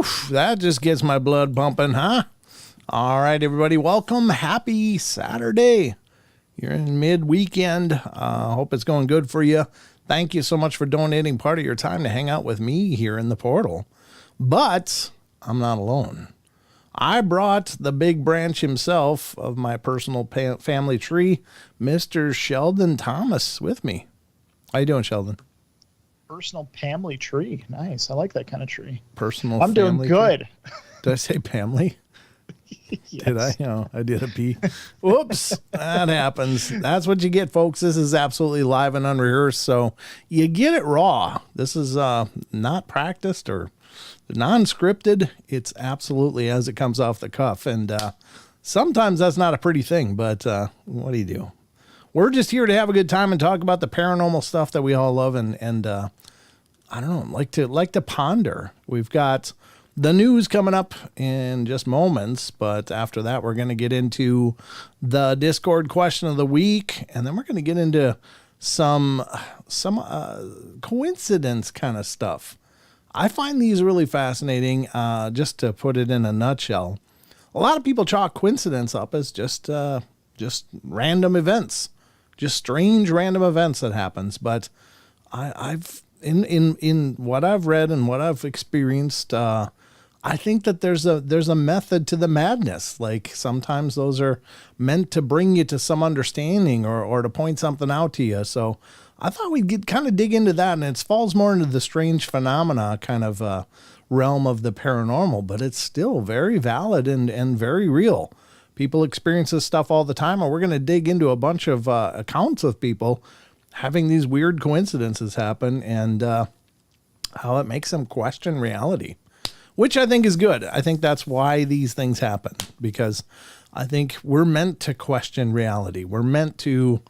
Oof, that just gets my blood pumping, huh? All right, everybody, welcome. Happy Saturday. You're in mid-weekend. Hope it's going good for you. Thank you so much for donating part of your time to hang out with me here in the portal. But I'm not alone. I brought the big branch himself of my personal family tree, Mr. Sheldon Thomas, with me. How you doing, Sheldon? Personal family tree. Nice. I like that kind of tree. Personal I'm doing good. Did I say family? Yes. Did I? No, I did a P. Whoops. That happens. That's what you get, folks. This is absolutely live and unrehearsed, so you get it raw. This is not practiced or non-scripted. It's absolutely as it comes off the cuff, and sometimes that's not a pretty thing, but what do you do? We're just here to have a good time and talk about the paranormal stuff that we all love, and I don't know, like to ponder. We've got the news coming up in just moments, but after that, we're going to get into the Discord question of the week, and then we're going to get into some coincidence kind of stuff. I find these really fascinating. Just to put it in a nutshell, a lot of people chalk coincidence up as just random events, just strange random events that happens. But I've in what I've read and what I've experienced, I think that there's a method to the madness. Like sometimes those are meant to bring you to some understanding or to point something out to you. So I thought we'd kind of dig into that, and it falls more into the strange phenomena kind of realm of the paranormal, but it's still very valid and very real. People experience this stuff all the time, and we're going to dig into a bunch of accounts of people having these weird coincidences happen and how it makes them question reality, which I think is good. I think that's why these things happen, because I think we're meant to question reality. We're meant to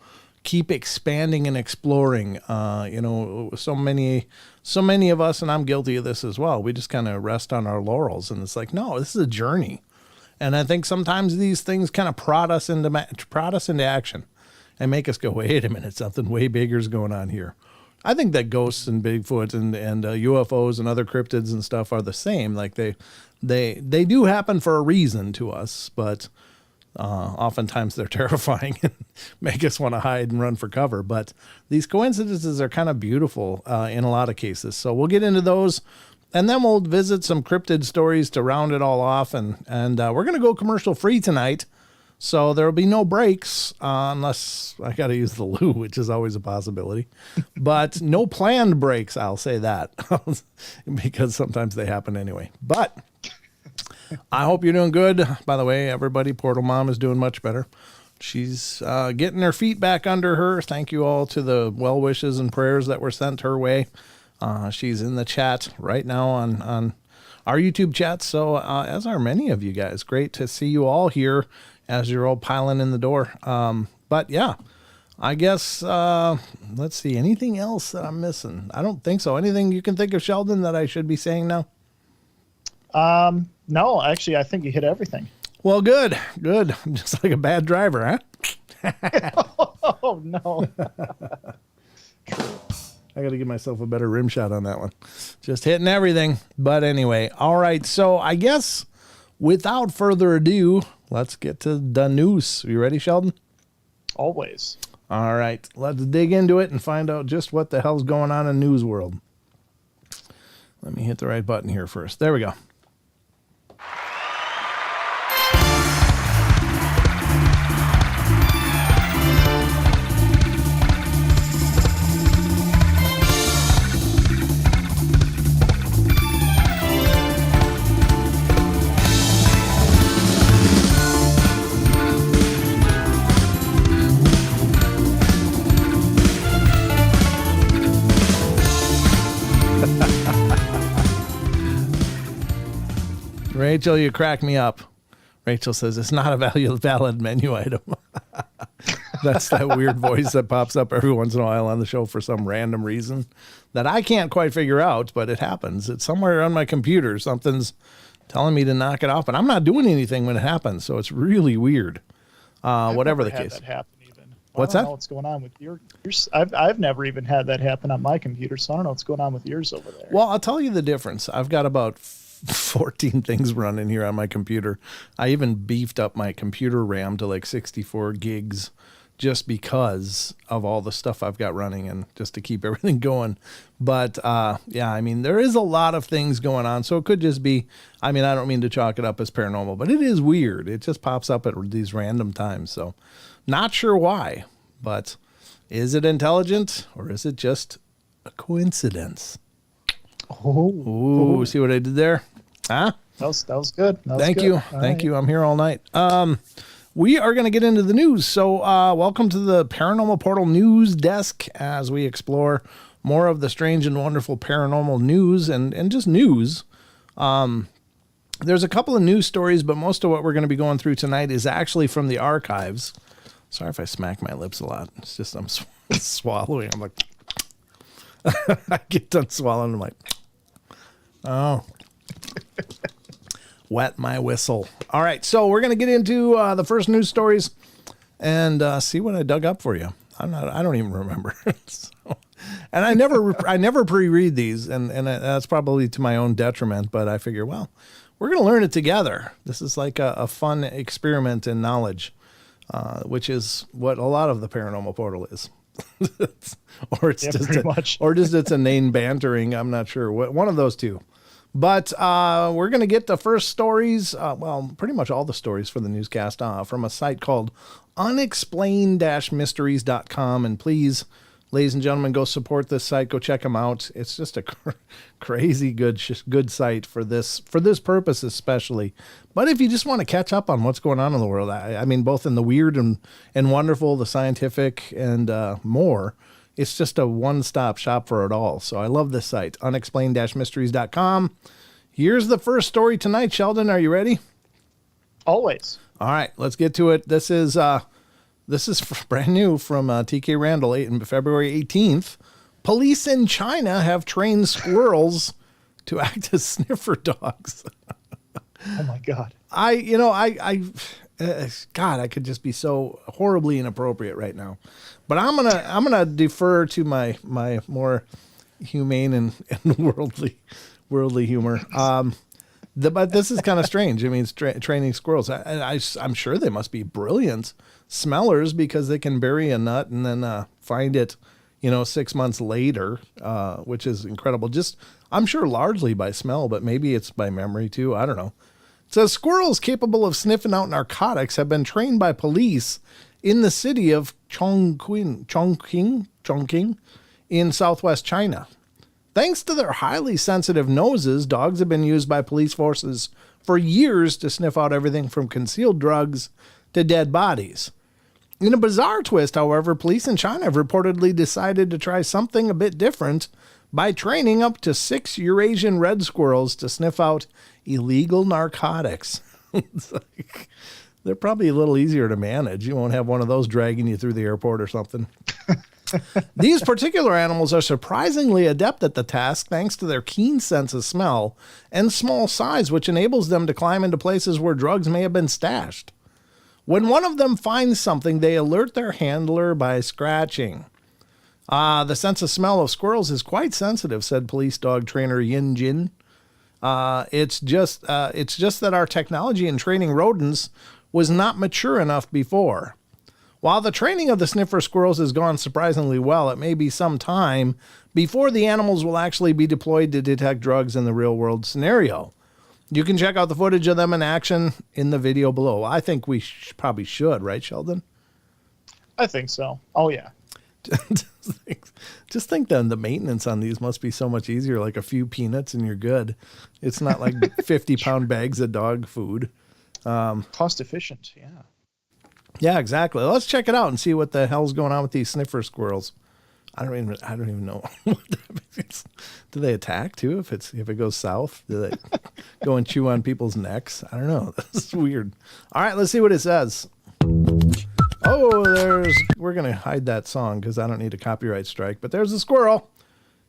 keep expanding and exploring. So many of us, and I'm guilty of this as well, we just kind of rest on our laurels, and it's like, no, this is a journey. And I think sometimes these things kind of prod us into action and make us go, wait a minute, something way bigger is going on here. I think that ghosts and Bigfoot and UFOs and other cryptids and stuff are the same. Like they do happen for a reason to us, but oftentimes they're terrifying and make us want to hide and run for cover. But these coincidences are kind of beautiful in a lot of cases. So we'll get into those, and then we'll visit some cryptid stories to round it all off. And we're going to go commercial free tonight. So there will be no breaks unless I got to use the loo, which is always a possibility. But no planned breaks, I'll say that, because sometimes they happen anyway. But I hope you're doing good. By the way, everybody, Portal Mom is doing much better. She's getting her feet back under her. Thank you all to the well wishes and prayers that were sent her way. She's in the chat right now on our YouTube chat. So as are many of you guys. Great to see you all here as you're all piling in the door. But yeah, I guess, let's see, anything else that I'm missing? I don't think so. Anything you can think of, Sheldon, that I should be saying now? No, actually, I think you hit everything. Well, good. I'm just like a bad driver, huh? Oh, no. I got to give myself a better rim shot on that one. Just hitting everything. But anyway, all right. So I guess without further ado, let's get to the news. You ready, Sheldon? Always. All right. Let's dig into it and find out just what the hell's going on in news world. Let me hit the right button here first. There we go. Rachel, you crack me up. Rachel says it's not a valid menu item. That's that weird voice that pops up every once in a while on the show for some random reason that I can't quite figure out, but it happens. It's somewhere on my computer. Something's telling me to knock it off, but I'm not doing anything when it happens. So it's really weird. Whatever the case. That happen even. What's I that? don't know what's going on with yours. I've never even had that happen on my computer, so I don't know what's going on with yours over there. Well, I'll tell you the difference. I've got about 14 things running here on my computer. I even beefed up my computer RAM to like 64 gigs just because of all the stuff I've got running and just to keep everything going. But yeah, I mean, there is a lot of things going on. So it could just be, I mean, I don't mean to chalk it up as paranormal, but it is weird. It just pops up at these random times. So not sure why, but is it intelligent or is it just a coincidence? Oh, see what I did there? Huh? That was good. Thank you. Thank you. I'm here all night. We are going to get into the news. So welcome to the Paranormal Portal news desk as we explore more of the strange and wonderful paranormal news and just news. There's a couple of news stories, but most of what we're going to be going through tonight is actually from the archives. Sorry if I smack my lips a lot. It's just I'm swallowing. I'm like, I get done swallowing. I'm like, oh. Wet my whistle. All right, so we're going to get into the first news stories and see what I dug up for you. I don't even remember. And I never pre-read these, and that's probably to my own detriment. But I figure, well, we're going to learn it together. This is like a fun experiment in knowledge, which is what a lot of the Paranormal Portal is. Or it's just it's inane bantering. I'm not sure. One of those two. But we're going to get the first stories, well, pretty much all the stories for the newscast from a site called unexplained-mysteries.com. And please, ladies and gentlemen, go support this site. Go check them out. It's just a crazy good site for this purpose especially. But if you just want to catch up on what's going on in the world, I mean, both in the weird and wonderful, the scientific, and more, it's just a one-stop shop for it all. So I love this site, unexplained-mysteries.com. Here's the first story tonight. Sheldon, are you ready? Always. All right, let's get to it. This is brand new from TK Randall, February 18th. Police in China have trained squirrels to act as sniffer dogs. Oh my God. God, I could just be so horribly inappropriate right now. But I'm gonna defer to my more humane and worldly humor. But this is kind of strange. I mean, it's training squirrels. I'm sure they must be brilliant smellers because they can bury a nut and then find it, 6 months later, which is incredible. Just, I'm sure largely by smell, but maybe it's by memory too. I don't know. It says squirrels capable of sniffing out narcotics have been trained by police in the city of Chongqing in southwest China. Thanks to their highly sensitive noses, dogs have been used by police forces for years to sniff out everything from concealed drugs to dead bodies. In a bizarre twist, however, police in China have reportedly decided to try something a bit different by training up to 6 Eurasian red squirrels to sniff out illegal narcotics. It's like, they're probably a little easier to manage. You won't have one of those dragging you through the airport or something. These particular animals are surprisingly adept at the task thanks to their keen sense of smell and small size, which enables them to climb into places where drugs may have been stashed. When one of them finds something, they alert their handler by scratching. The sense of smell of squirrels is quite sensitive, said police dog trainer Yin Jin. It's just that our technology in training rodents was not mature enough before. While the training of the sniffer squirrels has gone surprisingly well, it may be some time before the animals will actually be deployed to detect drugs in the real-world scenario. You can check out the footage of them in action in the video below. I think we probably should, right, Sheldon? I think so. Oh, yeah. Just think then the maintenance on these must be so much easier, like a few peanuts and you're good. It's not like 50-pound bags of dog food. Cost efficient, yeah. Yeah, exactly. Let's check it out and see what the hell's going on with these sniffer squirrels. I don't even know. Do they attack too if it goes south? Do they go and chew on people's necks? I don't know. This is weird. All right, let's see what it says. Oh, we're going to hide that song because I don't need a copyright strike, but there's a squirrel.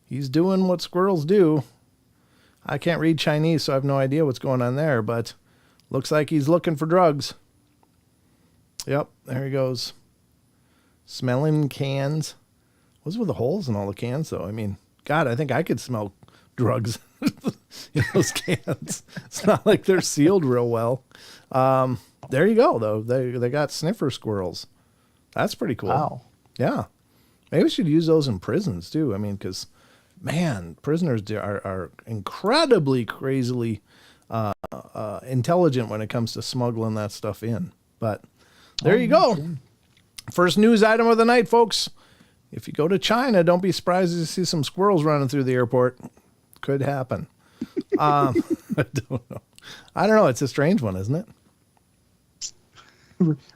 He's doing what squirrels do. I can't read Chinese, so I have no idea what's going on there, but looks like he's looking for drugs. Yep, there he goes. Smelling cans. What's with the holes in all the cans, though? I mean, God, I think I could smell drugs. in those cans. It's not like they're sealed real well. There you go, though. They got sniffer squirrels. That's pretty cool. Wow. Yeah. Maybe we should use those in prisons, too. I mean, because, man, prisoners are incredibly, crazily intelligent when it comes to smuggling that stuff in. But there you go. First news item of the night, folks. If you go to China, don't be surprised to see some squirrels running through the airport. Could happen. I don't know. It's a strange one, isn't it?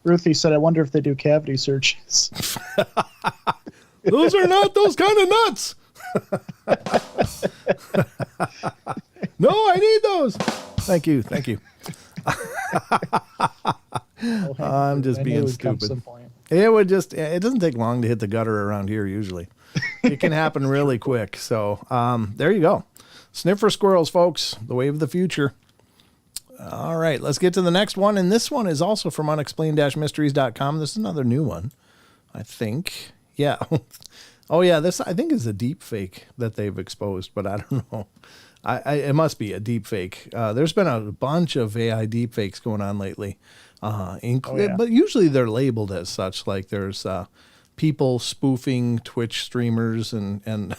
Ruthie said, I wonder if they do cavity searches. Those are not those kind of nuts. No, I need those. Thank you. I'm just being stupid. It doesn't take long to hit the gutter around here usually. It can happen really quick. So there you go. Sniffer squirrels, folks, the wave of the future. All right, let's get to the next one. And this one is also from unexplained-mysteries.com. This is another new one, I think. Yeah. Oh, yeah, this I think is a deep fake that they've exposed, but I don't know. It must be a deep fake. There's been a bunch of AI deep fakes going on lately. But usually they're labeled as such. Like there's people spoofing Twitch streamers and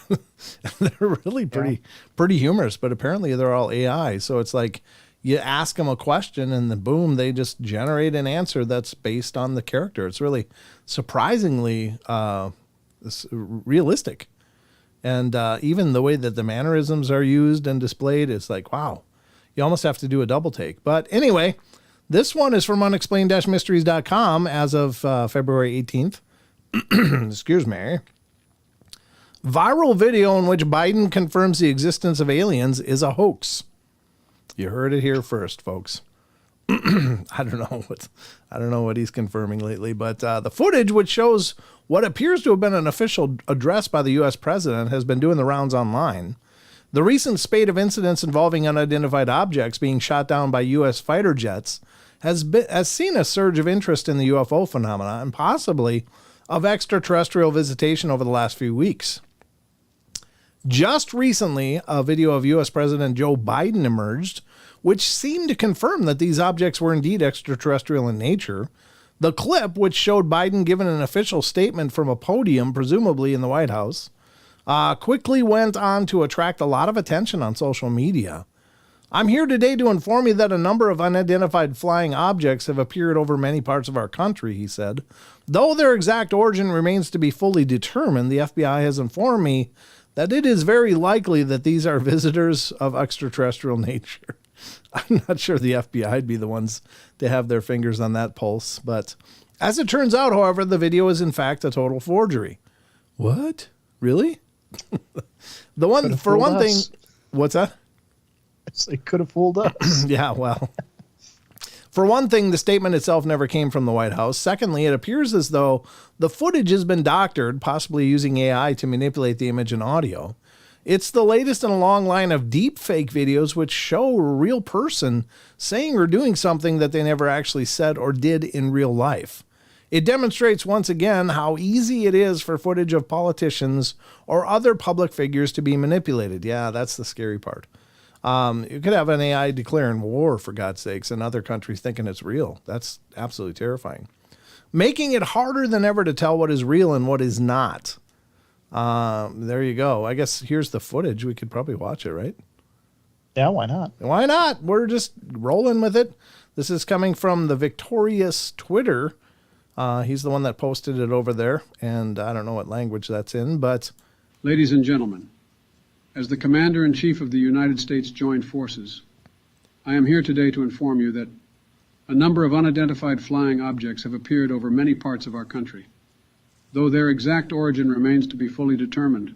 they're really pretty humorous, but apparently they're all AI. So it's like you ask them a question and then boom, they just generate an answer that's based on the character. It's really surprisingly realistic. And even the way that the mannerisms are used and displayed is like, wow, you almost have to do a double take. But anyway, this one is from unexplained-mysteries.com as of February 18th. Excuse me. Viral video in which Biden confirms the existence of aliens is a hoax. You heard it here first, folks. I don't know what he's confirming lately, but the footage, which shows what appears to have been an official address by the U.S. president, has been doing the rounds online. The recent spate of incidents involving unidentified objects being shot down by U.S. fighter jets has seen a surge of interest in the UFO phenomena and possibly of extraterrestrial visitation over the last few weeks. Just recently, a video of U.S. President Joe Biden emerged, which seemed to confirm that these objects were indeed extraterrestrial in nature. The clip, which showed Biden giving an official statement from a podium, presumably in the White House, quickly went on to attract a lot of attention on social media. I'm here today to inform you that a number of unidentified flying objects have appeared over many parts of our country, he said. Though their exact origin remains to be fully determined, the FBI has informed me that it is very likely that these are visitors of extraterrestrial nature. I'm not sure the FBI would be the ones to have their fingers on that pulse. But as it turns out, however, the video is in fact a total forgery. What? Really? The one, for one thing, what's that? It could have fooled us. Yeah, well. For one thing, the statement itself never came from the White House. Secondly, it appears as though the footage has been doctored, possibly using AI to manipulate the image and audio. It's the latest in a long line of deep fake videos which show a real person saying or doing something that they never actually said or did in real life. It demonstrates once again how easy it is for footage of politicians or other public figures to be manipulated. Yeah, that's the scary part. You could have an AI declaring war, for God's sakes, and other countries thinking it's real. That's absolutely terrifying. Making it harder than ever to tell what is real and what is not. There you go. I guess here's the footage. We could probably watch it, right? Yeah, why not? Why not? We're just rolling with it. This is coming from the Victorious Twitter. He's the one that posted it over there, and I don't know what language that's in, but... Ladies and gentlemen, as the Commander-in-Chief of the United States Joint Forces, I am here today to inform you that a number of unidentified flying objects have appeared over many parts of our country. Though their exact origin remains to be fully determined,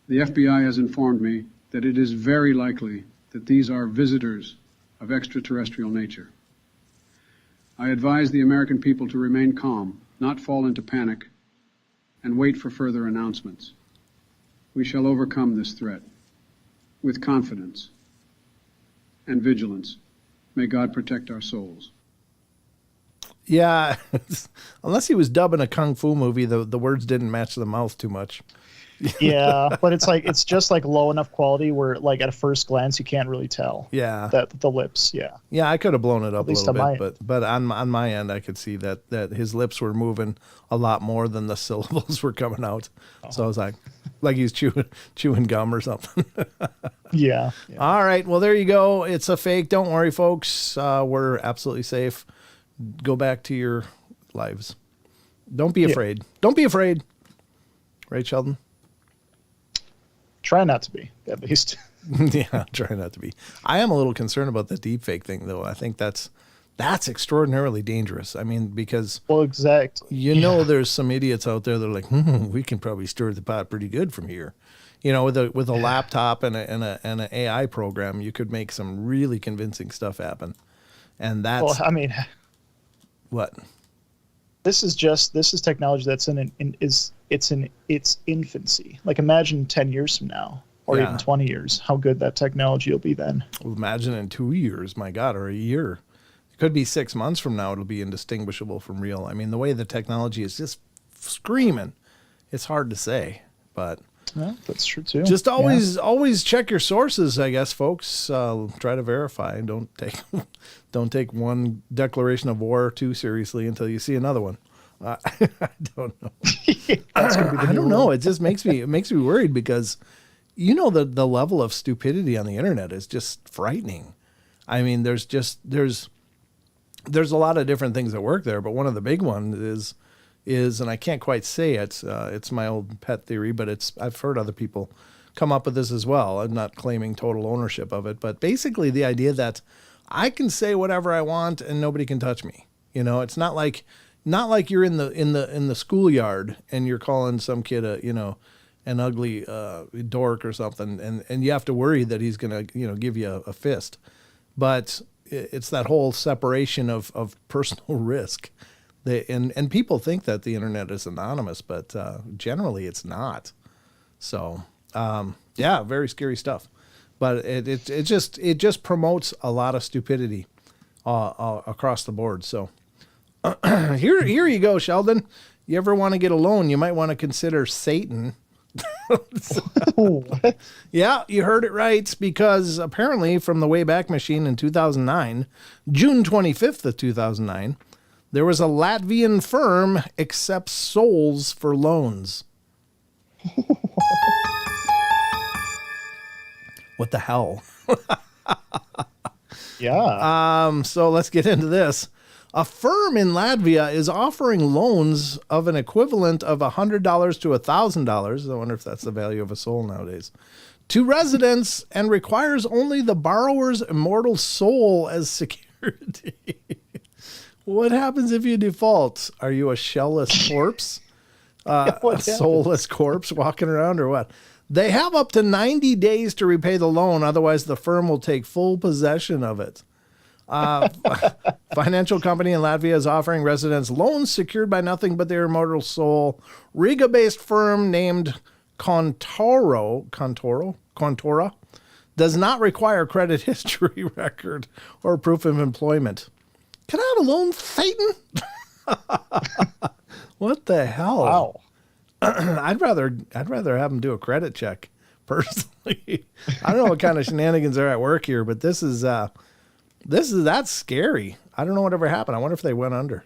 the FBI has informed me that it is very likely that these are visitors of extraterrestrial nature. I advise the American people to remain calm, not fall into panic, and wait for further announcements. We shall overcome this threat with confidence and vigilance. May God protect our souls. Yeah, unless he was dubbing a kung fu movie, the words didn't match the mouth too much. Yeah, but it's just like low enough quality where like at a first glance you can't really tell. Yeah. That the lips, yeah. Yeah, I could have blown it up a least little on bit, but on my end, I could see that his lips were moving a lot more than the syllables were coming out. So I was like he's chewing gum or something. Yeah. All right, well there you go. It's a fake. Don't worry, folks. We're absolutely safe. Go back to your lives. Don't be afraid. Don't be afraid. Right, Sheldon? Try not to be, at least. Yeah, try not to be. I am a little concerned about the deepfake thing, though. I think that's extraordinarily dangerous. I mean, because exactly. There's some idiots out there that are like, we can probably stir the pot pretty good from here. With a laptop and an AI program, you could make some really convincing stuff happen. And that's what? This is technology that's in its infancy. Like imagine 10 years from now, or even 20 years, how good that technology will be then. Well, imagine in 2 years, my God, or a year. It could be 6 months from now. It'll be indistinguishable from real. I mean, the way the technology is just screaming, it's hard to say, but yeah, that's true too. Just always check your sources, I guess, folks. Try to verify. Don't take one declaration of war too seriously until you see another one. I don't know. I don't know. It just makes me worried because the level of stupidity on the internet is just frightening. I mean, there's a lot of different things that work there, but one of the big ones is, and I can't quite say it. It's my old pet theory, but I've heard other people come up with this as well. I'm not claiming total ownership of it, but basically the idea that I can say whatever I want and nobody can touch me. It's not like you're in the schoolyard and you're calling some kid an ugly dork or something, and you have to worry that he's gonna give you a fist. But it's that whole separation of personal risk. And people think that the internet is anonymous, but generally it's not. So very scary stuff. But it just promotes a lot of stupidity across the board. So here you go, Sheldon. You ever want to get a loan, you might want to consider Satan. Yeah, you heard it right, because apparently from the Wayback Machine in 2009, June 25th of 2009, there was a Latvian firm accepts souls for loans. What the hell? Yeah. So let's get into this. A firm in Latvia is offering loans of an equivalent of $100 to $1,000. I wonder if that's the value of a soul nowadays. To residents, and requires only the borrower's immortal soul as security. What happens if you default? Are you a shellless corpse? A soulless corpse walking around, or what? They have up to 90 days to repay the loan. Otherwise, the firm will take full possession of it. Financial company in Latvia is offering residents loans secured by nothing but their immortal soul. Riga-based firm named Contora does not require credit history record or proof of employment. Can I have a loan, Satan? What the hell? Wow. I'd rather have them do a credit check personally. I don't know what kind of shenanigans are at work here, but that's scary. I don't know whatever happened. I wonder if they went under.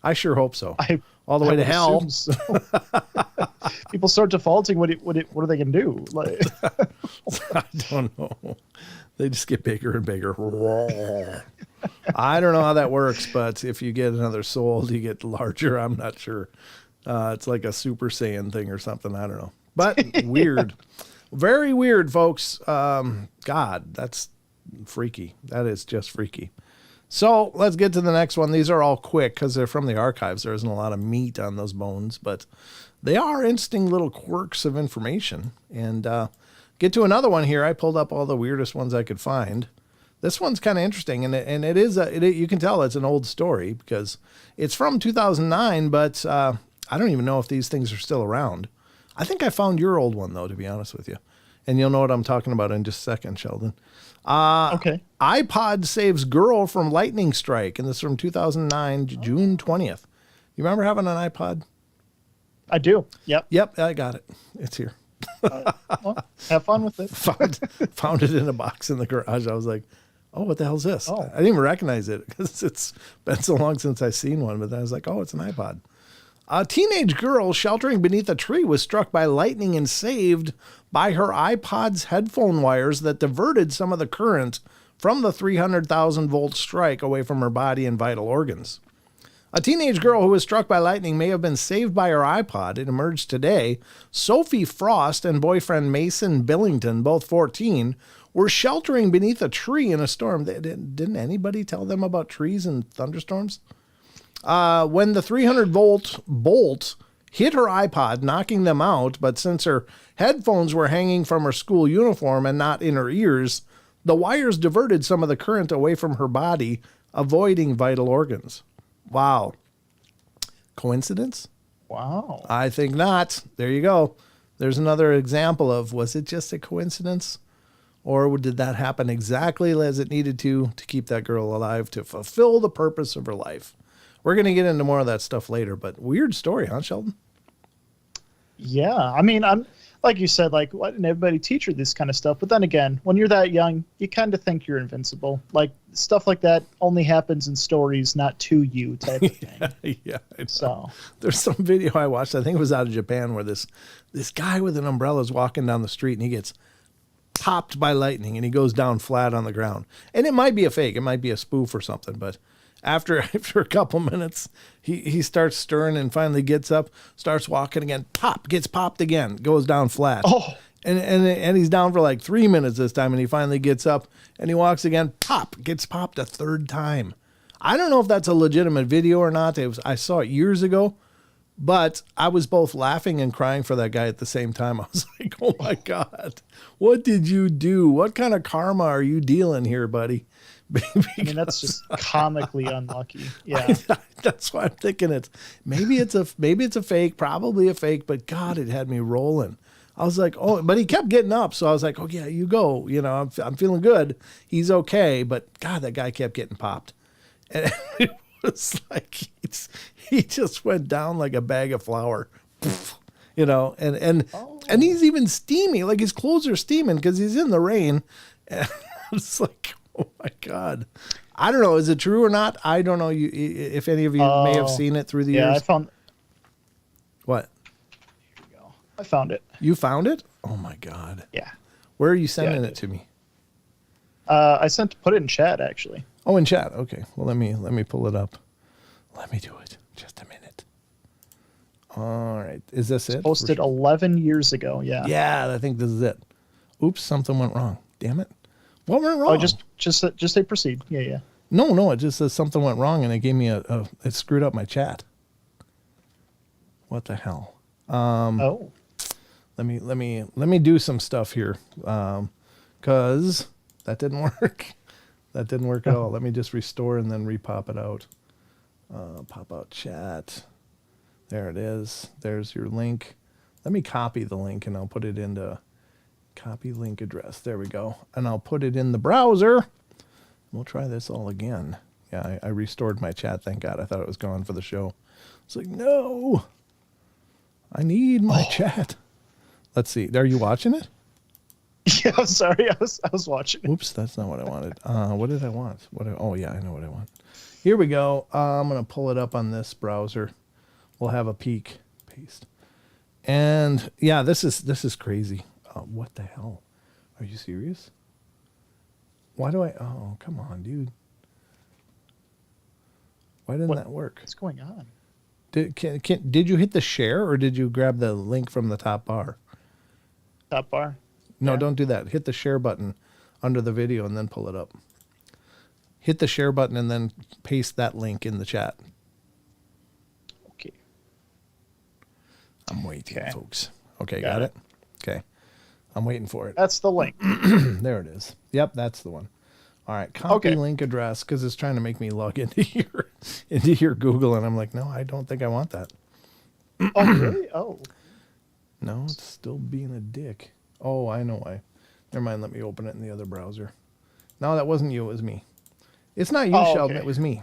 I sure hope so. All the way to hell. So. People start defaulting. What are they gonna do? Like, I don't know. They just get bigger and bigger. I don't know how that works, but if you get another soul, do you get larger? I'm not sure. It's like a Super Saiyan thing or something. I don't know. But weird. Very weird, folks. God, that's freaky. That is just freaky. So let's get to the next one. These are all quick because they're from the archives. There isn't a lot of meat on those bones, but they are interesting little quirks of information. And get to another one here. I pulled up all the weirdest ones I could find. This one's kind of interesting, and it is you can tell it's an old story because it's from 2009, but I don't even know if these things are still around. I think I found your old one, though, to be honest with you. And you'll know what I'm talking about in just a second, Sheldon. Okay. iPod saves girl from lightning strike, and this is from 2009, June 20th. You remember having an iPod? I do. Yep. Yep, I got it. It's here. Well, have fun with it. Found it in a box in the garage. I was like, oh, what the hell is this? Oh. I didn't even recognize it because it's been so long since I've seen one. But then I was like, oh, it's an iPod. A teenage girl sheltering beneath a tree was struck by lightning and saved by her iPod's headphone wires that diverted some of the current from the 300,000 volt strike away from her body and vital organs. A teenage girl who was struck by lightning may have been saved by her iPod. It emerged today. Sophie Frost and boyfriend Mason Billington, both 14, were sheltering beneath a tree in a storm. Didn't anybody tell them about trees and thunderstorms? When the 300 volt bolt hit her iPod, knocking them out, but since her headphones were hanging from her school uniform and not in her ears, the wires diverted some of the current away from her body, avoiding vital organs. Wow. Coincidence? Wow. I think not. There you go. There's another example of, was it just a coincidence? Or did that happen exactly as it needed to keep that girl alive, to fulfill the purpose of her life? We're going to get into more of that stuff later, but weird story, huh, Sheldon? Yeah. I mean, I'm like you said, like, why didn't everybody teach her this kind of stuff? But then again, when you're that young, you kind of think you're invincible. Like, stuff like that only happens in stories, not to you type of thing. Yeah. So there's some video I watched, I think it was out of Japan, where this guy with an umbrella is walking down the street and he gets popped by lightning and he goes down flat on the ground. And it might be a fake, it might be a spoof or something, but after a couple minutes, he starts stirring and finally gets up, starts walking again, gets popped again, goes down flat. Oh. And he's down for like 3 minutes this time, and he finally gets up and he walks again, gets popped a third time. I don't know if that's a legitimate video or not. I saw it years ago, but I was both laughing and crying for that guy at the same time. I was like, oh my God, what did you do? What kind of karma are you dealing here, buddy? I mean, that's just comically unlucky. Yeah. That's why I'm thinking maybe it's a fake, probably a fake, but God, it had me rolling. I was like, oh, but he kept getting up. So I was like, oh yeah, you go, I'm feeling good. He's okay. But God, that guy kept getting popped. And it was like, he just went down like a bag of flour, and he's even steamy. Like his clothes are steaming because he's in the rain. And it's like, oh my God. I don't know. Is it true or not? I don't know. If any of you may have seen it through the years. Yeah, I found. What? Here we go. I found it. You found it? Oh my God. Yeah. Where are you sending it to me? I put it in chat actually. Oh, in chat. Okay. Well, let me pull it up. Let me do it. Just a minute. All right. Is this it? Posted 11 years ago. Yeah. Yeah, I think this is it. Oops, something went wrong. Damn it. What went wrong? Oh, just say proceed. Yeah. No, it just says something went wrong and it gave me it screwed up my chat. What the hell? Oh. Let me do some stuff here. Cause that didn't work. That didn't work at all. Let me just restore and then repop it out. Pop out chat. There it is. There's your link. Let me copy the link and I'll put it into copy link address. There we go. And I'll put it in the browser. We'll try this all again. Yeah, I restored my chat. Thank God. I thought it was gone for the show. It's like, no, I need my chat. Let's see. Are you watching it? Yeah, I'm sorry. I was watching. Oops, that's not what I wanted. What did I want? Oh yeah, I know what I want. Here we go. I'm gonna pull it up on this browser. We'll have a peek. Paste. And yeah, this is crazy. What the hell? Are you serious? Why do I? Oh, come on, dude. Why didn't that work? What's going on? Did you hit the share or did you grab the link from the top bar? Top bar? No, Yeah. don't do that. Hit the share button under the video and then pull it up. Hit the share button and then paste that link in the chat. Okay. I'm waiting, Okay. folks. Okay, got it? Okay. I'm waiting for it. That's the link. There it is. Yep, that's the one. All right, copy Okay. link address because it's trying to make me log into your Google, and I'm like, no, I don't think I want that. Oh, really? Oh. No, it's still being a dick. Oh, I know why. Never mind, let me open it in the other browser. No, that wasn't you, it was me. It's not you, Oh, Sheldon, okay. it was me.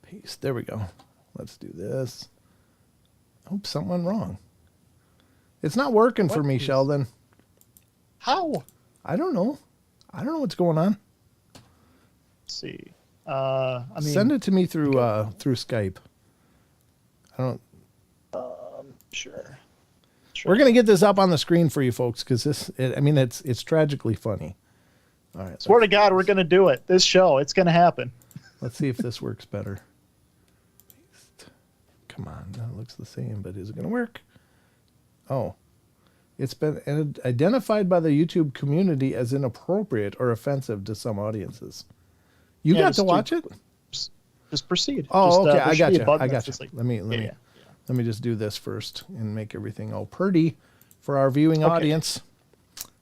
Paste, there we go. Let's do this. Oops, something went wrong. It's not working for What me, is- Sheldon. How? I don't know. I don't know what's going on. Let's see. I mean, Send it to me through Skype. I don't. Sure. We're gonna get this up on the screen for you folks because it's tragically funny. All right. Swear to God, we're gonna do it. This show, it's gonna happen. Let's see if this works better. Come on, that looks the same, but is it gonna work? Oh, it's been identified by the YouTube community as inappropriate or offensive to some audiences. You Yeah, got just to watch it? Just proceed. Oh, Just, okay. there I should got be a you. button I that's got you. just like- Let me Yeah. let me just do this first and make everything all pretty for our viewing Okay. audience.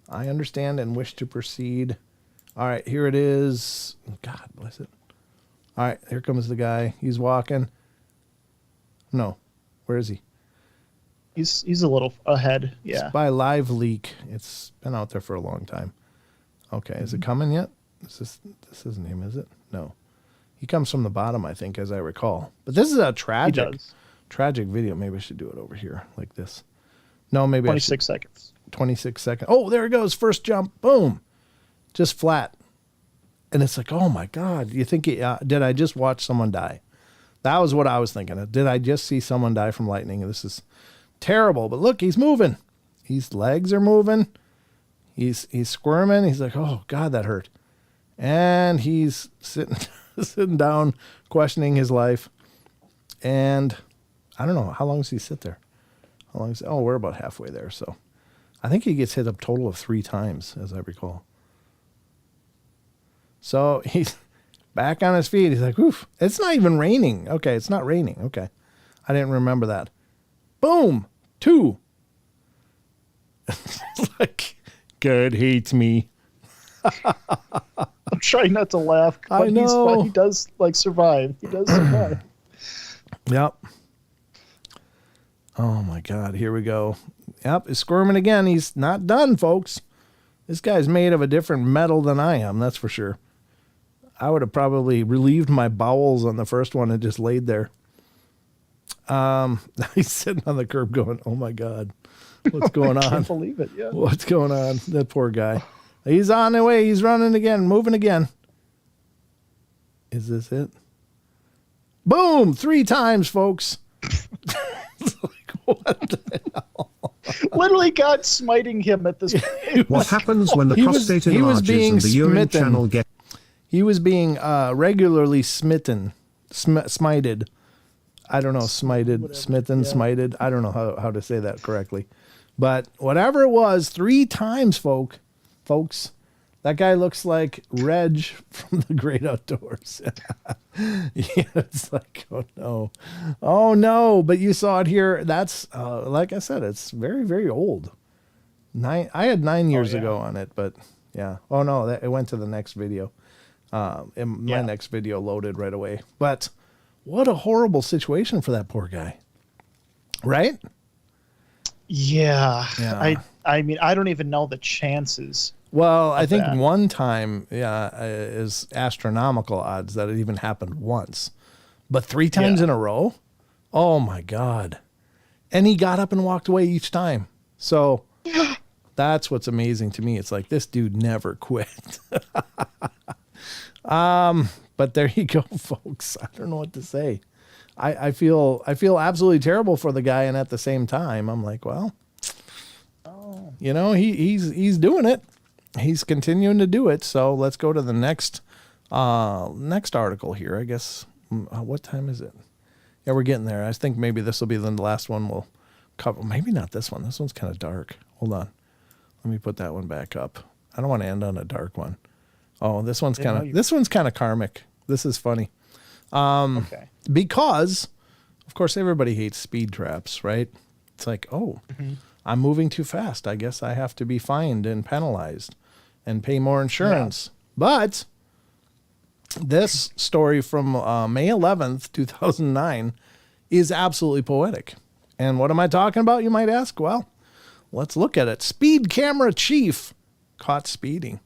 I understand and wish to proceed. All right, here it is. God bless it. All right, here comes the guy. He's walking. No, where is he? He's a little ahead. Yeah. It's by Live Leak. It's been out there for a long time. Okay, is it coming yet? Is this isn't him, is it? No. He comes from the bottom, I think, as I recall. But this is a tragic video. Maybe I should do it over here like this. No, maybe 26 seconds. 26 seconds. Oh, there it goes. First jump. Boom. Just flat. And it's like, oh my God. You think, did I just watch someone die? That was what I was thinking. Did I just see someone die from lightning? This is terrible. But look, he's moving. His legs are moving. He's squirming. He's like, oh God, that hurt. And he's sitting down, questioning his life. And I don't know. How long does he sit there? We're about halfway there. So I think he gets hit a total of 3 times, as I recall. So he's back on his feet. He's like, oof, it's not even raining. Okay, it's not raining. Okay. I didn't remember that. Boom. 2. It's like, God hates me. I'm trying not to laugh. But I know. He does survive. He does survive. Yep. Oh my God. Here we go. Yep. He's squirming again. He's not done, folks. This guy's made of a different metal than I am. That's for sure. I would have probably relieved my bowels on the first one and just laid there. He's sitting on the curb going, oh my God, what's going on? I can't believe it. Yeah. What's going on? That poor guy. He's on the way. He's running again, moving again. Is this it? Boom! 3 times, folks. It's like, what the hell? Literally God smiting him at this point. What happens when the He was prostate being enlarges and the urine smitten. channel gets... He was being regularly smitten, smited. I don't know, smited, smitten, yeah. smited. I don't know how to say that correctly. But whatever it was, 3 times, folks. That guy looks like Reg from The Great Outdoors. Yeah, it's like, oh no. Oh no, but you saw it here. That's, like I said, it's very, very old. I had 9 years ago on it, but yeah. Oh no, it went to the next video. My next video loaded right away. But what a horrible situation for that poor guy. Right? Yeah. Yeah. I mean, I don't even know the chances. Well, I think that. one time is astronomical odds that it even happened once. But 3 times in a row? Oh my God. And he got up and walked away each time. So that's what's amazing to me. It's like this dude never quit. But there you go, folks. I don't know what to say. I feel absolutely terrible for the guy, and at the same time, I'm like, well, you know, he's doing it. He's continuing to do it. So let's go to the next article here. I guess. What time is it? Yeah, we're getting there. I think maybe this will be the last one we'll cover. Maybe not this one. This one's kind of dark. Hold on. Let me put that one back up. I don't want to end on a dark one. Oh, this one's kind of karmic. This is funny. Okay. Because, of course, everybody hates speed traps, right? It's like, I'm moving too fast. I guess I have to be fined and penalized and pay more insurance. Yeah. But this story from May 11th, 2009 is absolutely poetic. And what am I talking about, you might ask? Well, let's look at it. Speed camera chief caught speeding.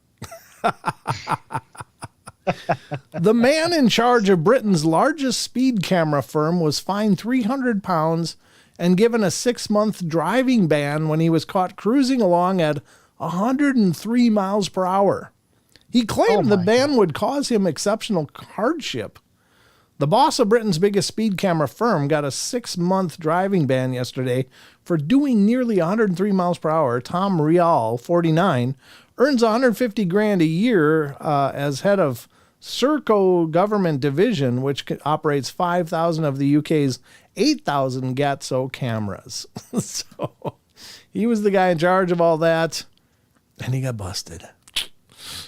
The man in charge of Britain's largest speed camera firm was fined £300 and given a 6-month driving ban when he was caught cruising along at 103 miles per hour. He claimed the ban would cause him exceptional hardship. The boss of Britain's biggest speed camera firm got a 6-month driving ban yesterday for doing nearly 103 miles per hour. Tom Rial, 49, earns 150 grand a year as head of Serco Government Division, which operates 5,000 of the UK's 8,000 Gatso cameras. So he was the guy in charge of all that, and he got busted.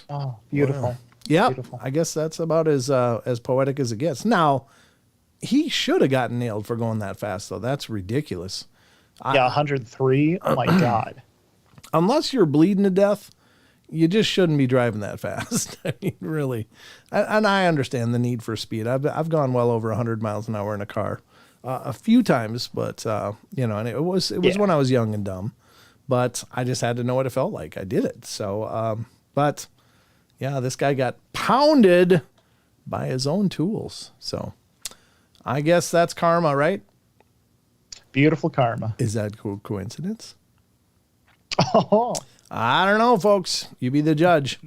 Oh, beautiful. Wow. Yeah, Beautiful. I guess that's about as poetic as it gets. Now, he should have gotten nailed for going that fast, though. That's ridiculous. Yeah, 103. Oh my God. Unless you're bleeding to death, you just shouldn't be driving that fast. I mean, really. And I understand the need for speed. I've gone well over 100 miles an hour in a car a few times, but and it was when I was young and dumb. But I just had to know what it felt like. I did it. So, but. Yeah, this guy got pounded by his own tools. So I guess that's karma, right? Beautiful karma. Is that coincidence? Oh. I don't know, folks. You be the judge.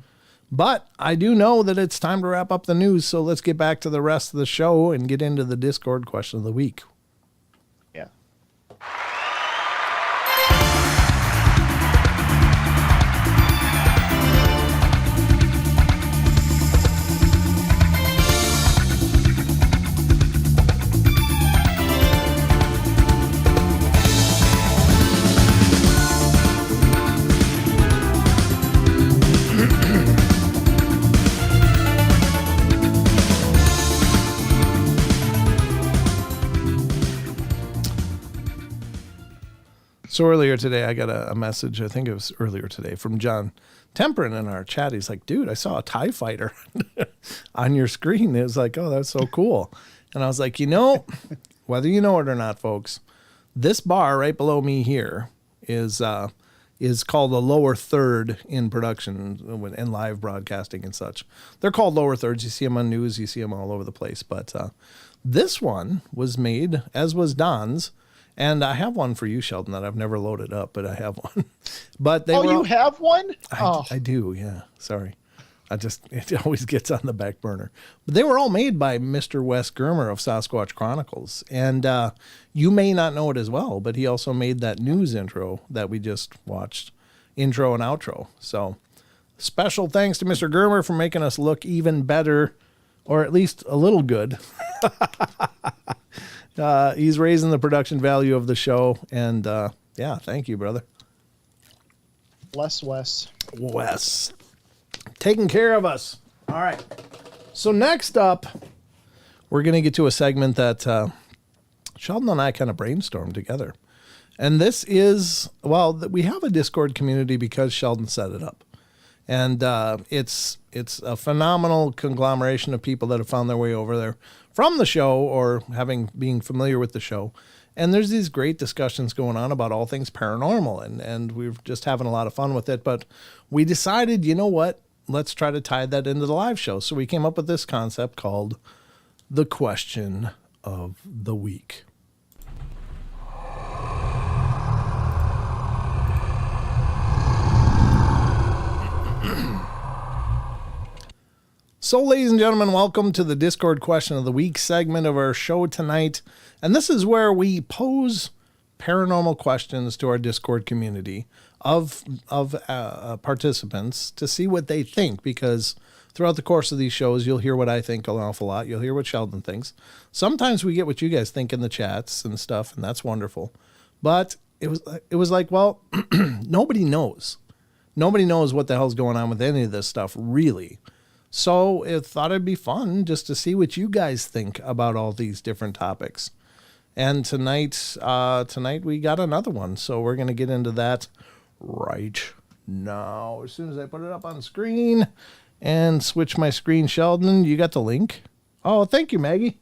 But I do know that it's time to wrap up the news. So let's get back to the rest of the show and get into the Discord question of the week. Yeah. So earlier today, I got a message, I think it was earlier today, from John Temperin in our chat. He's like, dude, I saw a TIE fighter on your screen. It was like, oh, that's so cool. And I was like, whether you know it or not, folks, this bar right below me here is called the lower third in production and live broadcasting and such. They're called lower thirds. You see them on news. You see them all over the place. But this one was made, as was Don's. And I have one for you, Sheldon, that I've never loaded up, but I have one. But you have one? I do, yeah. Sorry. It always gets on the back burner. But they were all made by Mr. Wes Germer of Sasquatch Chronicles. And you may not know it as well, but he also made that news intro that we just watched, intro and outro. So special thanks to Mr. Germer for making us look even better, or at least a little good. He's raising the production value of the show. And thank you, brother. Bless Wes. Wes. Taking care of us. All right. So next up, we're going to get to a segment that Sheldon and I kind of brainstormed together. And this is, we have a Discord community because Sheldon set it up. And it's a phenomenal conglomeration of people that have found their way over there from the show or being familiar with the show. And there's these great discussions going on about all things paranormal, and we're just having a lot of fun with it. But we decided, you know what? Let's try to tie that into the live show. So we came up with this concept called the question of the week. So, ladies and gentlemen, welcome to the Discord question of the week segment of our show tonight. And this is where we pose paranormal questions to our Discord community of participants to see what they think, because throughout the course of these shows, you'll hear what I think an awful lot. You'll hear what Sheldon thinks. Sometimes we get what you guys think in the chats and stuff, and that's wonderful. But it was like, well, nobody knows. Nobody knows what the hell's going on with any of this stuff, really. So I thought it'd be fun just to see what you guys think about all these different topics. And tonight we got another one. So we're going to get into that right now. As soon as I put it up on the screen and switch my screen, Sheldon, you got the link? Oh, thank you, Maggie.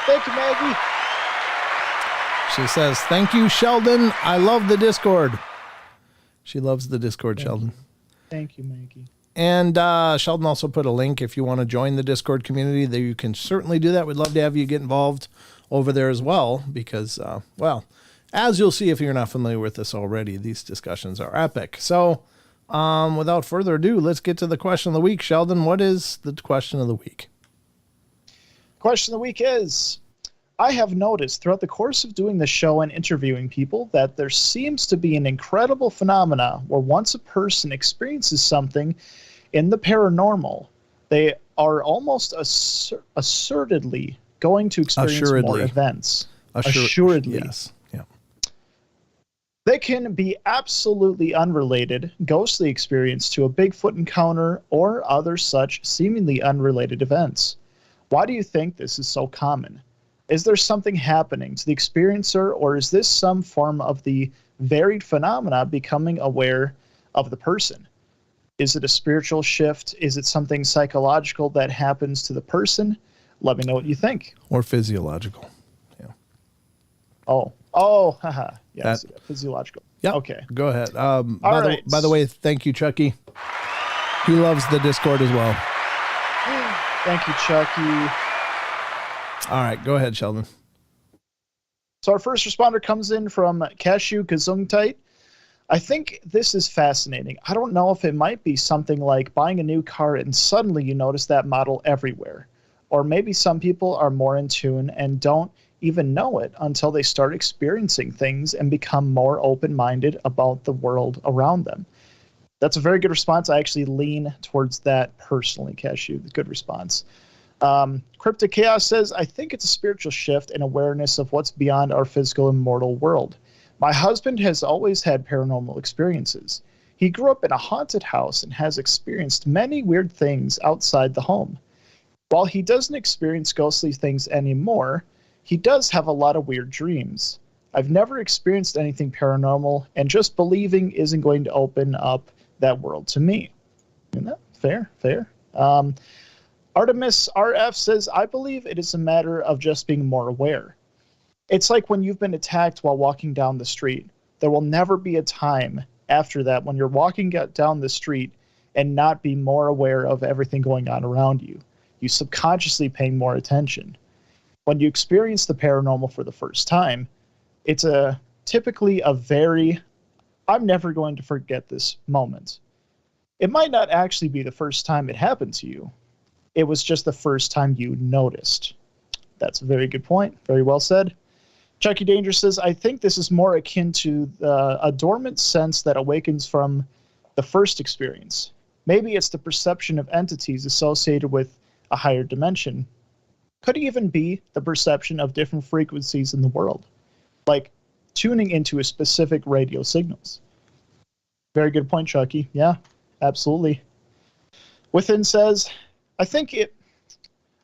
Thank you, Maggie. She says, thank you, Sheldon. I love the Discord. She loves the Discord, Sheldon. Thank you, Maggie. And Sheldon also put a link if you want to join the Discord community. There you can certainly do that. We'd love to have you get involved. over there as well, because, well, as you'll see if you're not familiar with this already, these discussions are epic. So, without further ado, let's get to the question of the week. Sheldon, what is the question of the week? Question of the week is, I have noticed throughout the course of doing the show and interviewing people that there seems to be an incredible phenomena where once a person experiences something in the paranormal, they are almost assertedly going to experience more events. Assuredly. Yes. Yeah. They can be absolutely unrelated, ghostly experience to a Bigfoot encounter or other such seemingly unrelated events. Why do you think this is so common? Is there something happening to the experiencer, or is this some form of the varied phenomena becoming aware of the person? Is it a spiritual shift? Is it something psychological that happens to the person? Let me know what you think. Or physiological. Yeah. Haha. Yes, physiological. Yeah. Okay. Go ahead. Right. By the way, thank you, Chucky. He loves the Discord as well. Thank you, Chucky. All right, go ahead, Sheldon. So our first responder comes in from Cashew Gesundheit. I think this is fascinating. I don't know if it might be something like buying a new car and suddenly you notice that model everywhere. Or maybe some people are more in tune and don't even know it until they start experiencing things and become more open-minded about the world around them. That's a very good response. I actually lean towards that personally, Cashew. Good response. Cryptic Chaos says, I think it's a spiritual shift and awareness of what's beyond our physical and mortal world. My husband has always had paranormal experiences. He grew up in a haunted house and has experienced many weird things outside the home. While he doesn't experience ghostly things anymore, he does have a lot of weird dreams. I've never experienced anything paranormal, and just believing isn't going to open up that world to me. Isn't that fair? Artemis RF says, I believe it is a matter of just being more aware. It's like when you've been attacked while walking down the street. There will never be a time after that when you're walking down the street and not be more aware of everything going on around you. You subconsciously paying more attention. When you experience the paranormal for the first time, it's typically a very, I'm never going to forget this moment. It might not actually be the first time it happened to you. It was just the first time you noticed. That's a very good point. Very well said. Chucky Danger says, I think this is more akin to a dormant sense that awakens from the first experience. Maybe it's the perception of entities associated with a higher dimension. Could even be the perception of different frequencies in the world, like tuning into a specific radio signals. Very good point, Chucky. Yeah, absolutely. Within says, I think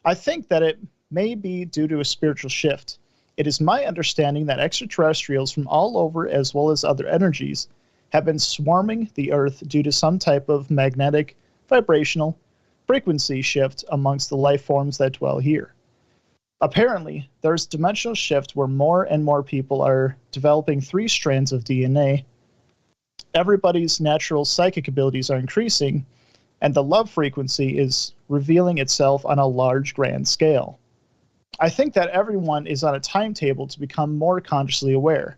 that it may be due to a spiritual shift. It is my understanding that extraterrestrials from all over, as well as other energies, have been swarming the Earth due to some type of magnetic, vibrational, frequency shift amongst the life forms that dwell here. Apparently, there's a dimensional shift where more and more people are developing 3 strands of DNA. Everybody's natural psychic abilities are increasing, and the love frequency is revealing itself on a large, grand scale. I think that everyone is on a timetable to become more consciously aware,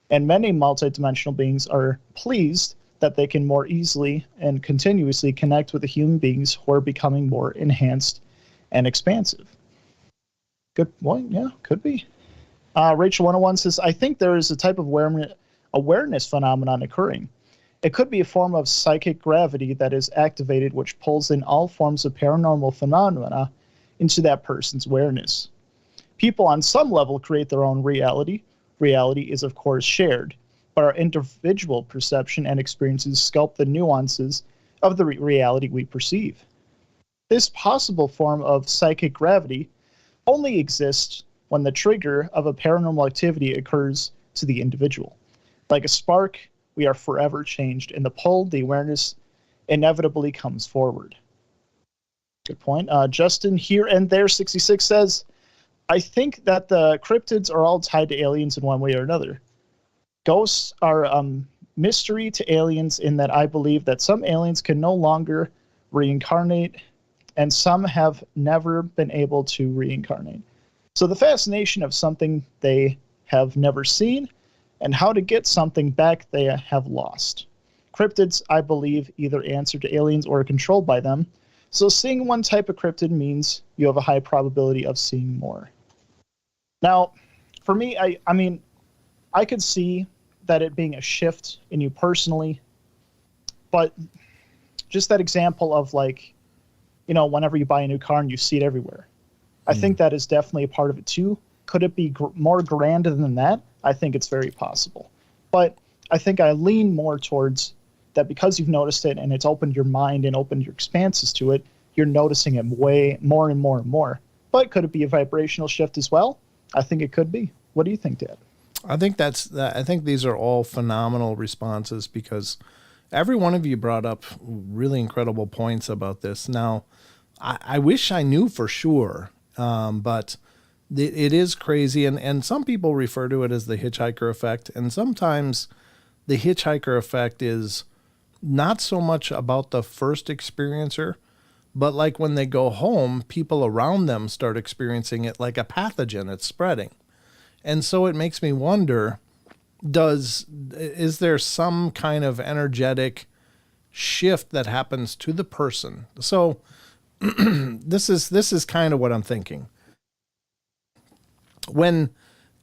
and many multidimensional beings are pleased that they can more easily and continuously connect with the human beings who are becoming more enhanced and expansive. Good point, yeah, could be. Rachel 101 says, I think there is a type of awareness phenomenon occurring. It could be a form of psychic gravity that is activated, which pulls in all forms of paranormal phenomena into that person's awareness. People on some level create their own reality. Reality is, of course, shared, but our individual perception and experiences sculpt the nuances of the reality we perceive. This possible form of psychic gravity only exists when the trigger of a paranormal activity occurs to the individual. Like a spark, we are forever changed, and the pull, the awareness, inevitably comes forward. Good point. Justin Here and There 66 says, I think that the cryptids are all tied to aliens in one way or another. Ghosts are mystery to aliens in that I believe that some aliens can no longer reincarnate, and some have never been able to reincarnate. So the fascination of something they have never seen and how to get something back they have lost. Cryptids, I believe, either answer to aliens or are controlled by them. So seeing one type of cryptid means you have a high probability of seeing more. Now, for me, I mean, I could see that it being a shift in you personally, but just that example of like, you know, whenever you buy a new car and you see it everywhere. I think that is definitely a part of it too. Could it be more grand than that? I think it's very possible. But I think I lean more towards that because you've noticed it and it's opened your mind and opened your expanses to it, you're noticing it way more and more and more. But could it be a vibrational shift as well? I think it could be. What do you think, Dad? I think these are all phenomenal responses because every one of you brought up really incredible points about this. Now, I wish I knew for sure, but it is crazy. And some people refer to it as the hitchhiker effect. And sometimes the hitchhiker effect is not so much about the first experiencer, but like when they go home, people around them start experiencing it like a pathogen. It's spreading. And so it makes me wonder, is there some kind of energetic shift that happens to the person? So this is kind of what I'm thinking. When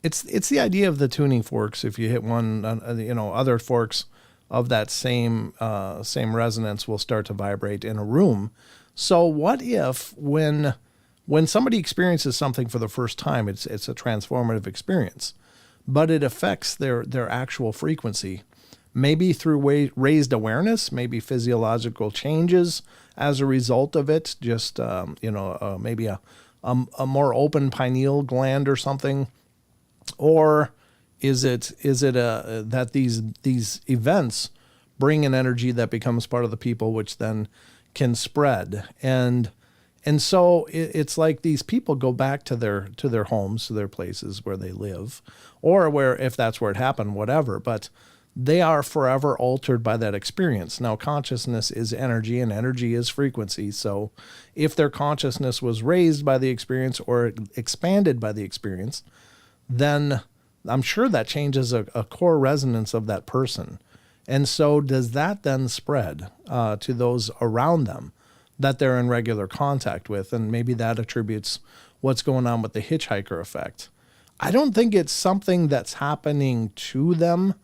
it's the idea of the tuning forks. If you hit one, other forks of that same resonance will start to vibrate in a room. So what if when somebody experiences something for the first time, it's a transformative experience, but it affects their actual frequency, maybe through raised awareness, maybe physiological changes as a result of it, just maybe a more open pineal gland or something, or is it that these events bring an energy that becomes part of the people, which then can spread. And so it's like these people go back to their homes, to their places where they live, or where, if that's where it happened, whatever, but they are forever altered by that experience. Now, consciousness is energy and energy is frequency. So if their consciousness was raised by the experience or expanded by the experience, then I'm sure that changes a core resonance of that person. And so does that then spread to those around them that they're in regular contact with? And maybe that attributes what's going on with the hitchhiker effect. I don't think it's something that's happening to them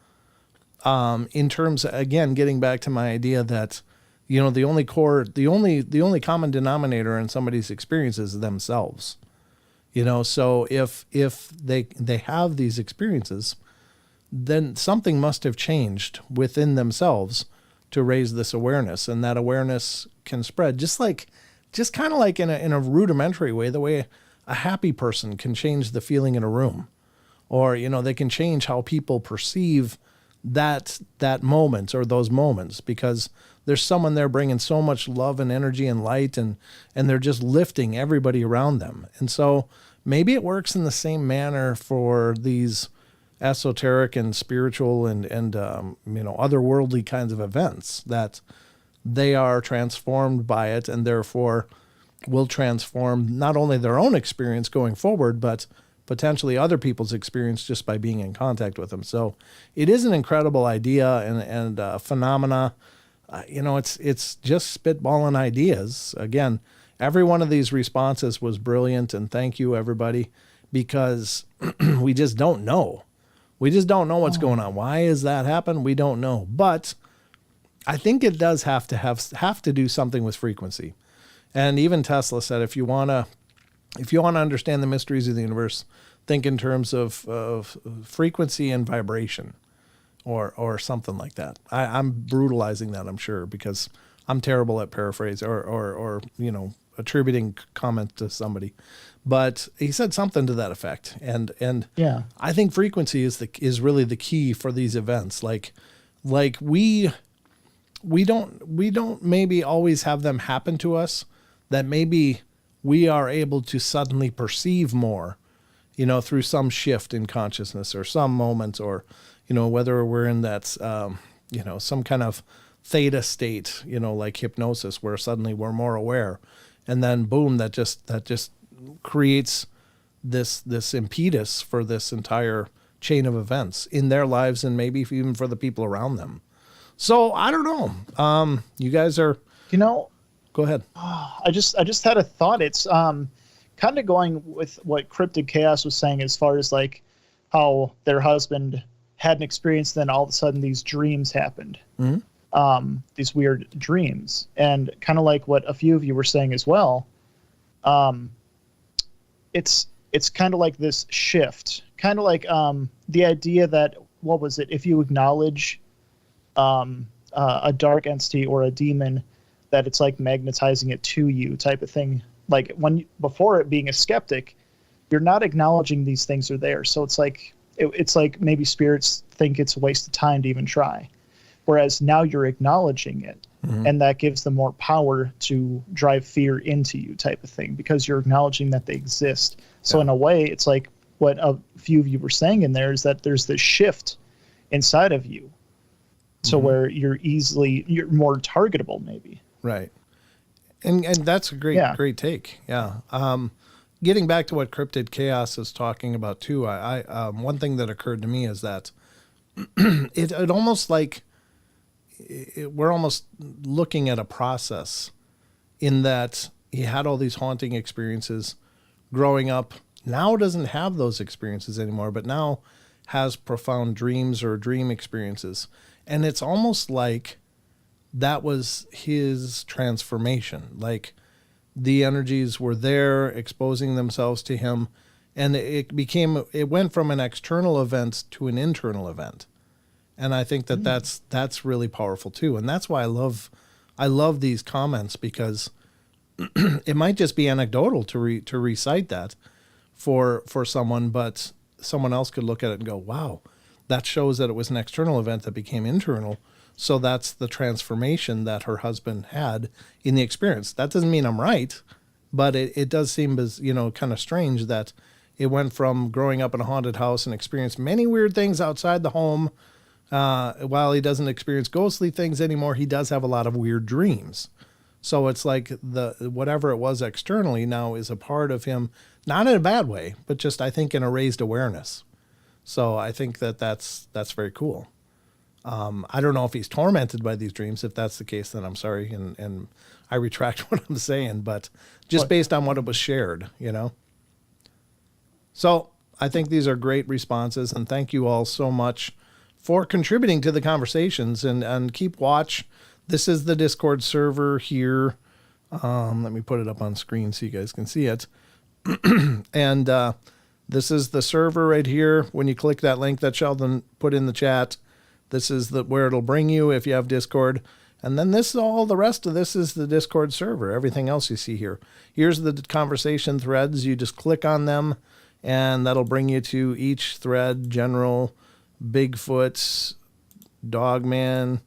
in terms, again, getting back to my idea that, the only common denominator in somebody's experience is themselves. So if they have these experiences, then something must have changed within themselves to raise this awareness, and that awareness can spread just kind of like in a rudimentary way, the way a happy person can change the feeling in a room, or they can change how people perceive that moment or those moments, because there's someone there bringing so much love and energy and light, and they're just lifting everybody around them. And so maybe it works in the same manner for these esoteric and spiritual and otherworldly kinds of events, that they are transformed by it, and therefore will transform not only their own experience going forward, but potentially other people's experience just by being in contact with them. So it is an incredible idea and phenomena. It's just spitballing ideas. Again, every one of these responses was brilliant, and thank you, everybody, because we just don't know. We just don't know what's going on. Why is that happen? We don't know. But I think it does have to do something with frequency. And even Tesla said, if you want to understand the mysteries of the universe, think in terms of frequency and vibration, or something like that. I'm brutalizing that, I'm sure, because I'm terrible at paraphrase or attributing comment to somebody. But he said something to that effect, and Yeah. I think frequency is really the key for these events. Like we don't maybe always have them happen to us, that maybe we are able to suddenly perceive more, through some shift in consciousness or some moments, or whether we're in that some kind of theta state, like hypnosis, where suddenly we're more aware, and then boom, that just creates this impetus for this entire chain of events in their lives and maybe even for the people around them. So I don't know. You guys are, go ahead. I just had a thought. It's kind of going with what Cryptid Chaos was saying as far as like how their husband had an experience, then all of a sudden these dreams happened. Mm-hmm. These weird dreams, and kind of like what a few of you were saying as well. It's kind of like this shift, kind of like the idea that, what was it? If you acknowledge a dark entity or a demon, that it's like magnetizing it to you type of thing. Like before it being a skeptic, you're not acknowledging these things are there. So it's like, it's like maybe spirits think it's a waste of time to even try. Whereas now you're acknowledging it, mm-hmm. and that gives them more power to drive fear into you type of thing, because you're acknowledging that they exist. So in a way, it's like what a few of you were saying in there is that there's this shift inside of you. So mm-hmm. where you're more targetable maybe. Right. And that's a great take. Yeah. Getting back to what Cryptid Chaos is talking about too, I one thing that occurred to me is that it almost like we're almost looking at a process in that he had all these haunting experiences growing up. Now doesn't have those experiences anymore, but now has profound dreams or dream experiences. And it's almost like that was his transformation. Like the energies were there exposing themselves to him, and it went from an external event to an internal event. And I think that that's really powerful too. And that's why I love these comments, because it might just be anecdotal to recite that for someone, but someone else could look at it and go, wow, that shows that it was an external event that became internal. So that's the transformation that her husband had in the experience. That doesn't mean I'm right, but it does seem as, kind of strange that it went from growing up in a haunted house and experienced many weird things outside the home. While he doesn't experience ghostly things anymore, he does have a lot of weird dreams. So it's like whatever it was externally now is a part of him, not in a bad way, but just, I think, in a raised awareness. So I think that's very cool. I don't know if he's tormented by these dreams. If that's the case, then I'm sorry. And I retract what I'm saying, but just based on what it was shared, So I think these are great responses, and thank you all so much for contributing to the conversations, and keep watch. This is the Discord server here. Let me put it up on screen so you guys can see it. And this is the server right here. When you click that link that Sheldon put in the chat, this is where it'll bring you if you have Discord. And then the rest of this is the Discord server. Everything else you see here. Here's the conversation threads. You just click on them, and that'll bring you to each thread: general, Bigfoot, Dogman,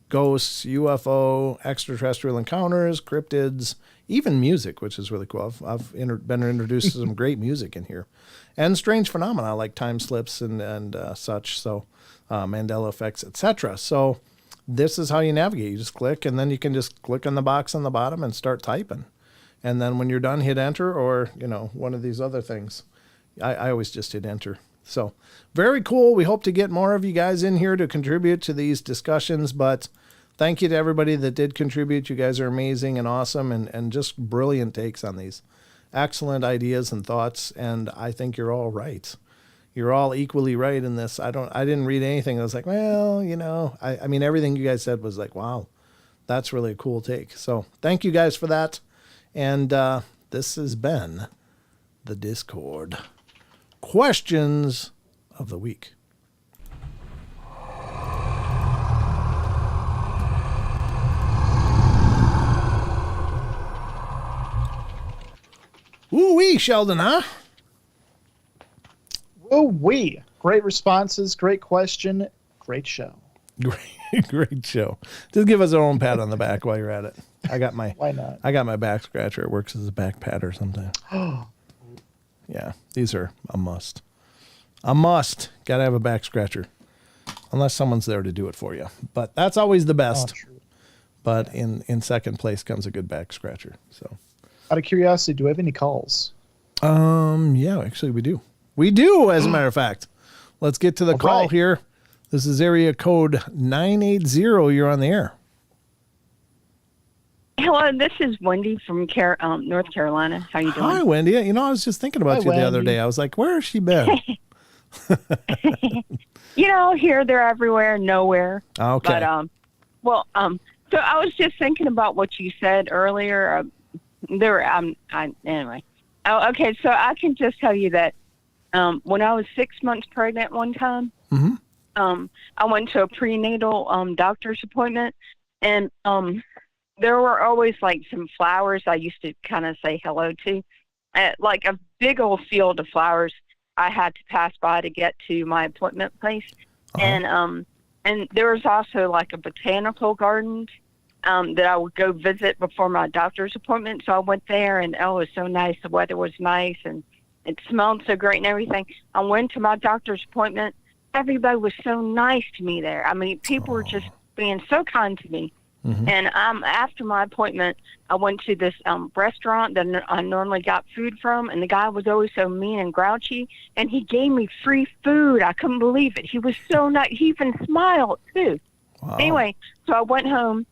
ghosts, UFO, extraterrestrial encounters, cryptids, even music, which is really cool. I've been introduced to some great music in here, and strange phenomena like time slips and such. So Mandela effects, etc. So this is how you navigate. You just click, and then you can just click on the box on the bottom and start typing. And then when you're done, hit enter, or one of these other things. I always just hit enter. So very cool. We hope to get more of you guys in here to contribute to these discussions, but thank you to everybody that did contribute. You guys are amazing and awesome, and just brilliant takes on these. Excellent ideas and thoughts, and I think you're all right. You're all equally right in this. I didn't read anything. I was like, well, I mean, everything you guys said was like, wow, that's really a cool take. So thank you guys for that. And this has been the Discord questions of the week. Ooh-wee, Sheldon, huh? Ooh-wee. Great responses, great question, great show. Great show. Just give us our own pat on the back while you're at it. I got my Why not? I got my back scratcher. It works as a back patter sometimes. Yeah, these are a must. A must. Got to have a back scratcher. Unless someone's there to do it for you. But that's always the best. But in second place comes a good back scratcher. So, out of curiosity, do we have any calls? Yeah, actually we do. We do, as a matter of fact. Let's get to the call right. here. This is area code 980. You're on the air. Hello, this is Wendy from North Carolina. How you doing? Hi, Wendy. You know, I was just thinking about Hi, you the other Wendy. day. I was like, where has she been? Here, there, everywhere, nowhere. Okay. But so I was just thinking about what you said earlier. Anyway. Oh, okay. So I can just tell you that when I was 6 months pregnant one time, I went to a prenatal doctor's appointment, and there were always like some flowers I used to kind of say hello to, like a big old field of flowers I had to pass by to get to my appointment place. And there was also like a botanical garden that I would go visit before my doctor's appointment. So I went there, and it was so nice. The weather was nice, and it smelled so great and everything. I went to my doctor's appointment. Everybody was so nice to me there. I mean, people were just being so kind to me. And after my appointment, I went to this restaurant that I normally got food from, and the guy was always so mean and grouchy, and he gave me free food. I couldn't believe it. He was so nice. He even smiled too. Wow. Anyway, so I went home,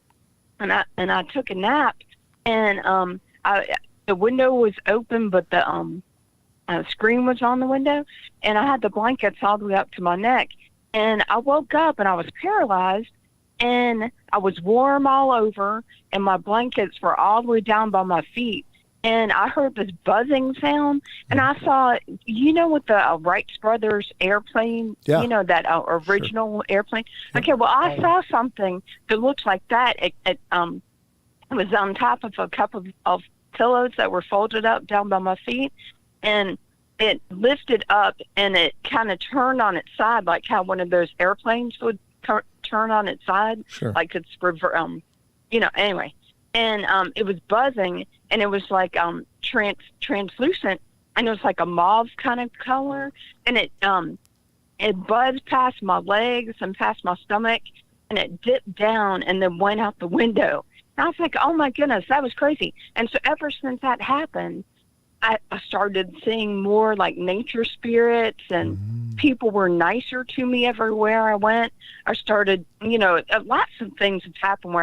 and I took a nap, and the window was open, but the screen was on the window, and I had the blankets all the way up to my neck, and I woke up and I was paralyzed. And I was warm all over, and my blankets were all the way down by my feet. And I heard this buzzing sound, and I saw, with the Wright brothers airplane, Yeah. That original airplane. Okay, well, I saw something that looked like that. It was on top of a couple of pillows that were folded up down by my feet, and it lifted up, and it kind of turned on its side, like how one of those airplanes would turn on its side, Sure. like it's anyway. And it was buzzing, and it was like translucent, and it was like a mauve kind of color, and it buzzed past my legs and past my stomach, and it dipped down and then went out the window. And I was like, oh my goodness, that was crazy. And so ever since that happened, I started seeing more like nature spirits, and people were nicer to me everywhere I went. I started, lots of things have happened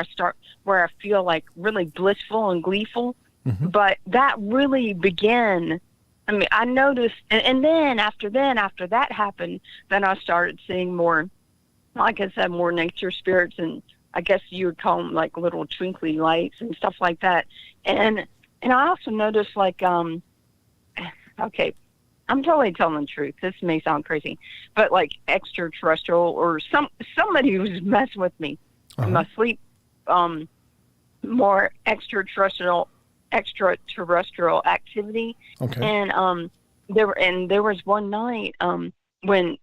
where I feel like really blissful and gleeful. But that really began. I mean, I noticed, and then after that happened, then I started seeing more, like I said, more nature spirits, and I guess you would call them like little twinkly lights and stuff like that. And I also noticed like, okay, I'm totally telling the truth. This may sound crazy, but like extraterrestrial or somebody who's messing with me in my sleep, more extraterrestrial activity. Okay. And there was one night when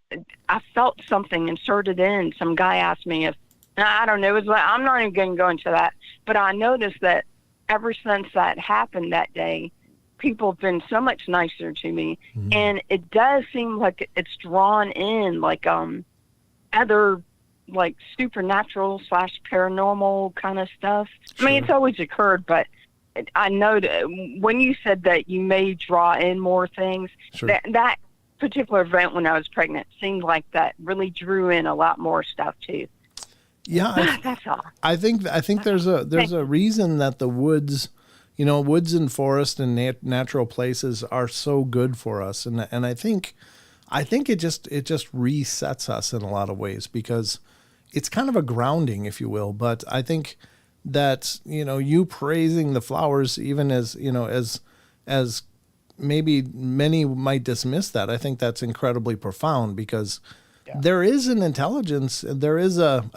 I felt something inserted in. Some guy asked me if, I don't know, it was like, I'm not even going to go into that, but I noticed that ever since that happened that day, people have been so much nicer to me, and it does seem like it's drawn in like other like supernatural / paranormal kind of stuff. Sure. I mean, it's always occurred, but I know that when you said that you may draw in more things, Sure. that particular event when I was pregnant seemed like that really drew in a lot more stuff too. Yeah, That's all. I think there's a reason that the woods, woods and forest and natural places are so good for us, and I think it just resets us in a lot of ways, because it's kind of a grounding, if you will. But I think that you praising the flowers, even as as maybe many might dismiss that, I think that's incredibly profound, because there is an intelligence, there is an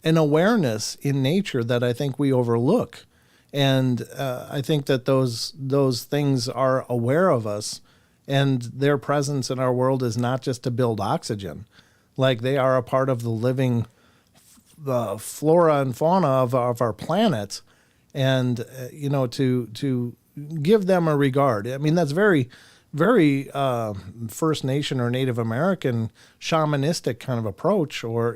awareness in nature that I think we overlook. And I think that those things are aware of us, and their presence in our world is not just to build oxygen. Like, they are a part of the living flora and fauna of our planet. And, to give them a regard. I mean, that's very, very First Nation or Native American shamanistic kind of approach, or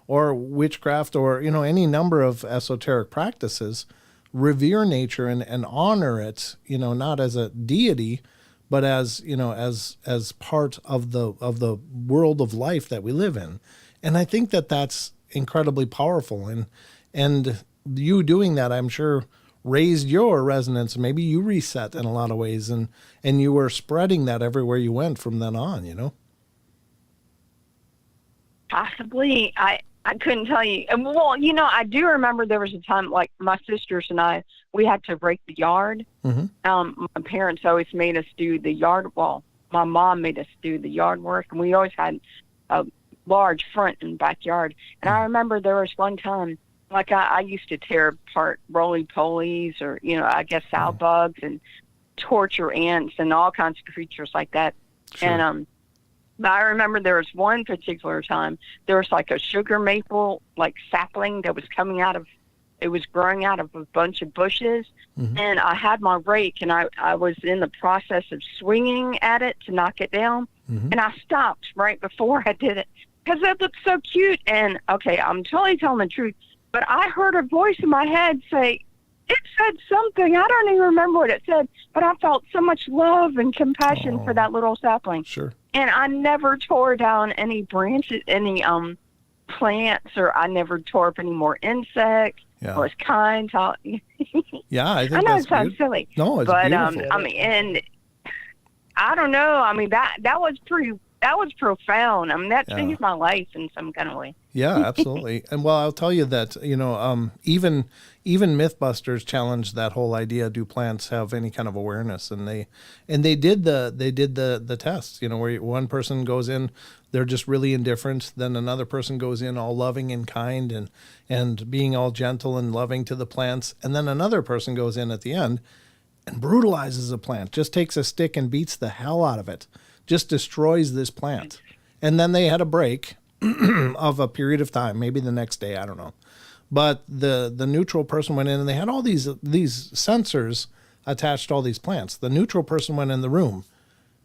witchcraft, or, any number of esoteric practices. revere nature and honor it, not as a deity, but as, as part of the world of life that we live in. And I think that that's incredibly powerful. And you doing that, I'm sure, raised your resonance. Maybe you reset in a lot of ways, and you were spreading that everywhere you went from then on, Possibly. I couldn't tell you. Well, I do remember there was a time, like my sisters and I, we had to rake the yard. Mm-hmm. My parents always made us do the yard. Well, my mom made us do the yard work, and we always had a large front and backyard. And I remember there was one time, like I used to tear apart roly-polies or, I guess sow bugs and torture ants and all kinds of creatures like that. Sure. And but I remember there was one particular time, there was like a sugar maple, like sapling that was growing out of a bunch of bushes. Mm-hmm. And I had my rake, and I was in the process of swinging at it to knock it down. Mm-hmm. And I stopped right before I did it because it looked so cute. And okay, I'm totally telling the truth, but I heard a voice in my head say, it said something. I don't even remember what it said, but I felt so much love and compassion for that little sapling. Sure. And I never tore down any branches, any plants, or I never tore up any more insects. Yeah. I was kind. Yeah, I think I know that's it sounds silly. No, it's beautiful. I mean, and I don't know. I mean, that was profound. I mean, that changed my life in some kind of way. Yeah, absolutely. And well, I'll tell you that, even Mythbusters challenged that whole idea. Do plants have any kind of awareness? And they did the tests, where one person goes in, they're just really indifferent. Then another person goes in all loving and kind and being all gentle and loving to the plants. And then another person goes in at the end and brutalizes a plant, just takes a stick and beats the hell out of it, just destroys this plant. And then they had a break of a period of time, maybe the next day, I don't know. But the neutral person went in, and they had all these sensors attached to all these plants. The neutral person went in the room,